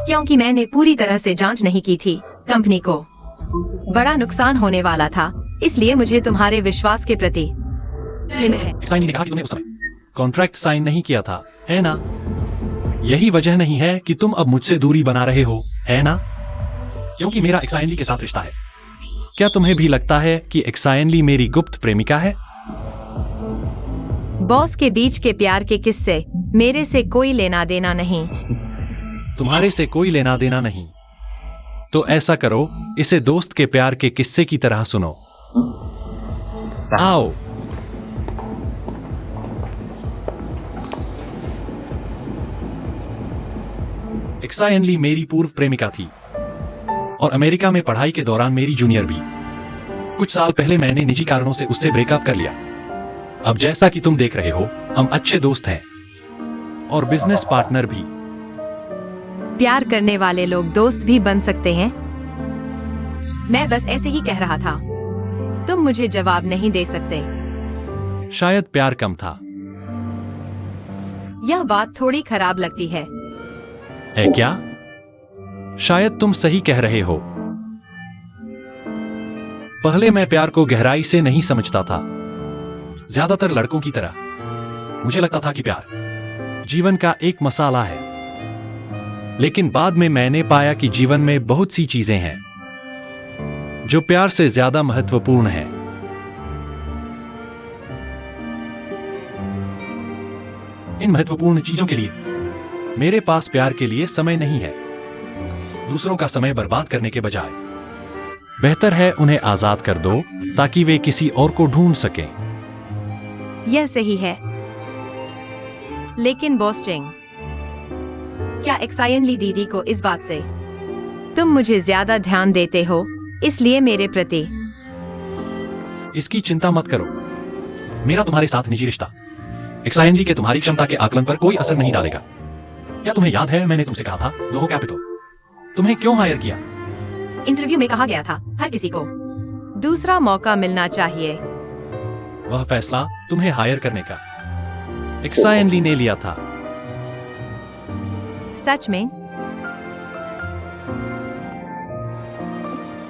क्योंकि मैंने पूरी तरह से जांच नहीं की थी। कंपनी को बड़ा नुकसान होने वाला था, इसलिए मुझे तुम्हारे विश्वास के प्रति साइन ने कहा कि तुमने उस समय कॉन्ट्रैक्ट साइन नहीं किया था, है ना? यही वजह नहीं है कि तुम अब मुझसे दूरी बना रहे हो, है ना? क्योंकि मेरा एक्साइनली के साथ रिश्ता है। क्या तुम्हें भी लगता है कि एक्साइनली मेरी गुप्त प्रेमिका है? बॉस के बीच के प्यार के किस्से मेरे से कोई लेना देना नहीं। तुम्हारे से कोई लेना देना नहीं। तो ऐसा करो, इसे दोस्त के प्यार के किस्से की तरह सुनो। आओ। एक्सायन ली मेरी पूर्व प्रेमिका थी और अमेरिका में पढ़ाई के दौरान मेरी जूनियर भी। कुछ साल पहले मैंने निजी कारणों से उससे ब्रेकअप कर लिया। अब जैसा कि तुम देख रहे हो, हम अच्छे दोस्त हैं और बिजनेस पार्टनर भी। प्यार करने वाले लोग दोस्त भी बन सकते हैं। मैं बस ऐसे ही कह रहा था, तुम मुझे जवाब नहीं दे सकते। शायद प्यार कम था। यह बात थोड़ी खराब लगती है। क्या? शायद तुम सही कह रहे हो। पहले मैं प्यार को गहराई से नहीं समझता था। ज्यादातर लड़कों की तरह मुझे लगता था कि प्यार जीवन का एक मसाला है। लेकिन बाद में मैंने पाया कि जीवन में बहुत सी चीजें हैं जो प्यार से ज्यादा महत्वपूर्ण हैं। इन महत्वपूर्ण चीजों के लिए मेरे पास प्यार के लिए समय नहीं है। दूसरों का समय बर्बाद करने के बजाय बेहतर है उन्हें आजाद कर दो ताकि वे किसी और को ढूंढ सकें। यह सही है। लेकिन बॉस चेंग, क्या एक्सायन ली दीदी को इस बात से तुम मुझे ज्यादा ध्यान देते हो, इसलिए मेरे प्रति? इसकी चिंता मत करो। मेरा तुम्हारे साथ निजी रिश्ता एक्सायन ली के तुम्हारी क्षमता के आकलन पर कोई असर नहीं डालेगा। क्या तुम्हें याद है मैंने तुमसे कहा था लोहो कैपिटल तुम्हें क्यों हायर किया? इंटरव्यू में कहा गया था हर किसी को दूसरा मौका मिलना चाहिए। वह फैसला तुम्हें हायर करने का एक्सायन ली ने लिया था। सच में?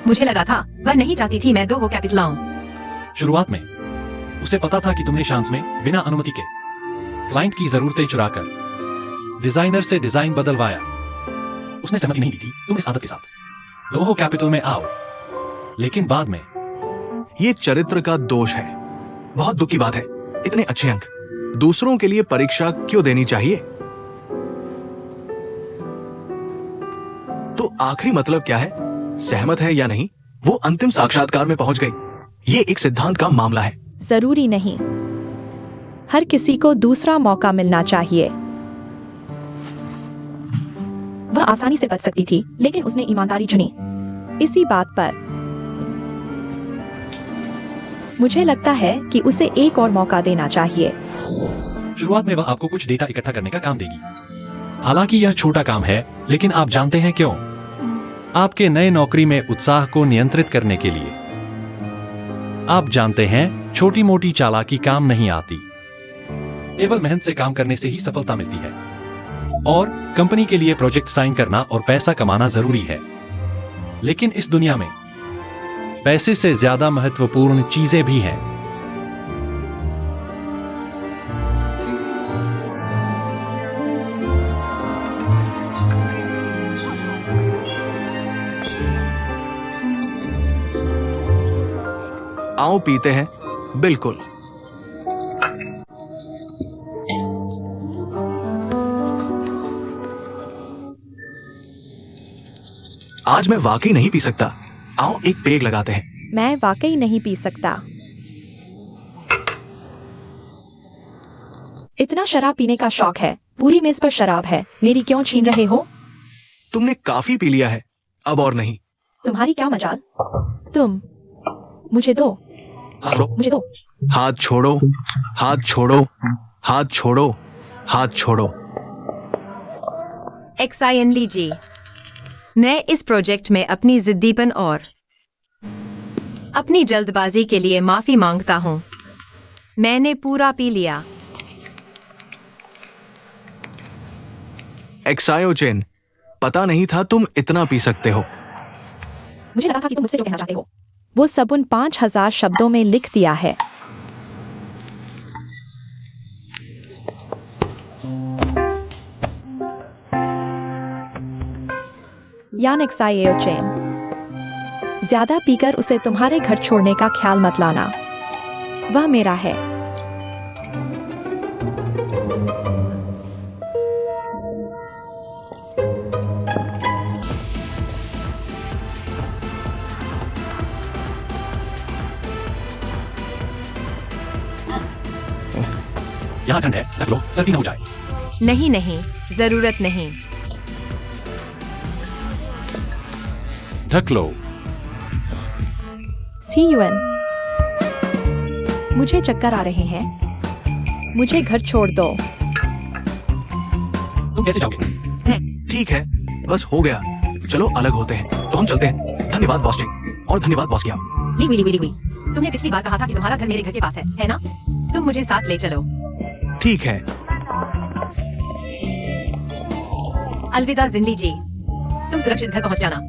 मुझे लगा था वह नहीं चाहती थी मैं लोहो कैपिटल आऊं। शुरुआत में उसे पता था कि तुमने शांस में बिना अनुमति के क्लाइंट की जरूरतें चुराकर डिजाइनर से डिजाइन बदलवाया। उसने सहमति नहीं दी थी तुम इस आदत के साथ लोहो कैपिटल में आओ। लेकिन बाद में ये चरित्र का दोष है। बहुत दुख की बात है, इतने अच्छे अंक दूसरों के लिए परीक्षा क्यों देनी चाहिए? तो आखिरी मतलब क्या है? सहमत है या नहीं? वो अंतिम साक्षात्कार में पहुंच गई। ये एक सिद्धांत का मामला है। जरूरी नहीं। हर किसी को दूसरा मौका मिलना चाहिए। वह आसानी से बच सकती थी, लेकिन उसने ईमानदारी चुनी। इसी बात पर मुझे लगता है कि उसे एक और मौका देना चाहिए। शुरुआत में वह आपको कुछ डेटा इकट्ठा करने का काम देगी। हालांकि यह छोटा काम है, लेकिन आप जानते हैं क्यों? आपके नए नौकरी में उत्साह को नियंत्रित करने के लिए। आप जानते हैं, छोटी मोटी चालाकी काम नहीं आती। केवल मेहनत से काम करने से ही सफलता मिलती है। और कंपनी के लिए प्रोजेक्ट साइन करना और पैसा कमाना जरूरी है। लेकिन इस दुनिया में पैसे से ज्यादा महत्वपूर्ण चीजें भी हैं। आओ पीते हैं। बिल्कुल। आज मैं वाकई नहीं पी सकता। आओ एक पेग लगाते हैं। मैं वाकई नहीं पी सकता। इतना शराब पीने का शौक है। पूरी मेज पर शराब है। मेरी क्यों छीन रहे हो? तुमने काफी पी लिया है, अब और नहीं। तुम्हारी क्या मजाल? तुम मुझे दो। मुझे दो। हाथ छोड़ो, हाथ छोड़ो, हाथ छोड़ो, हाथ छोड़ो। एक्सायन ली जी, मैं इस प्रोजेक्ट में अपनी जिद्दीपन और अपनी जल्दबाजी के लिए माफी मांगता हूं। मैंने पूरा पी लिया। एक्सायोचेन, पता नहीं था तुम इतना पी सकते हो। मुझे लगा था कि तुम मुझसे जो कहना चाहते हो वो सब उन 5000 शब्दों में लिख दिया है। यान एक्सायोचेन, ज्यादा पीकर उसे तुम्हारे घर छोड़ने का ख्याल मत लाना। वह मेरा है। यहाँ ठंड है, ढक लो, सर्दी न हो जाए। नहीं नहीं, जरूरत नहीं। ढक लो। CUN। मुझे चक्कर आ रहे हैं, मुझे घर छोड़ दो। तुम कैसे जाओगे? ठीक है, बस हो गया। चलो अलग होते हैं, तो हम चलते हैं। धन्यवाद बॉस चिंग, और धन्यवाद बॉस किया। ली। तुमने पिछली बार कहा था कि तुम्हारा घर मेरे घर के पास है ना? तुम मुझे साथ ले चलो। ठीक है, अलविदा जिंदली जी, तुम सुरक्षित घर पहुंच जाना।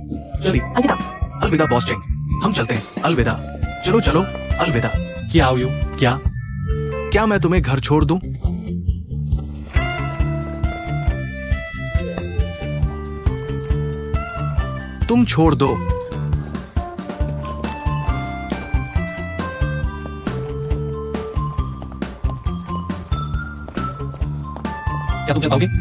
जल्दी। अलविदा। अलविदा बॉस चिंग, हम चलते हैं। अलविदा। चलो चलो, अलविदा। क्या हो यू? क्या? क्या मैं तुम्हें घर छोड़ दूं? तुम छोड़ दो। क्या तुम चल पाओगे?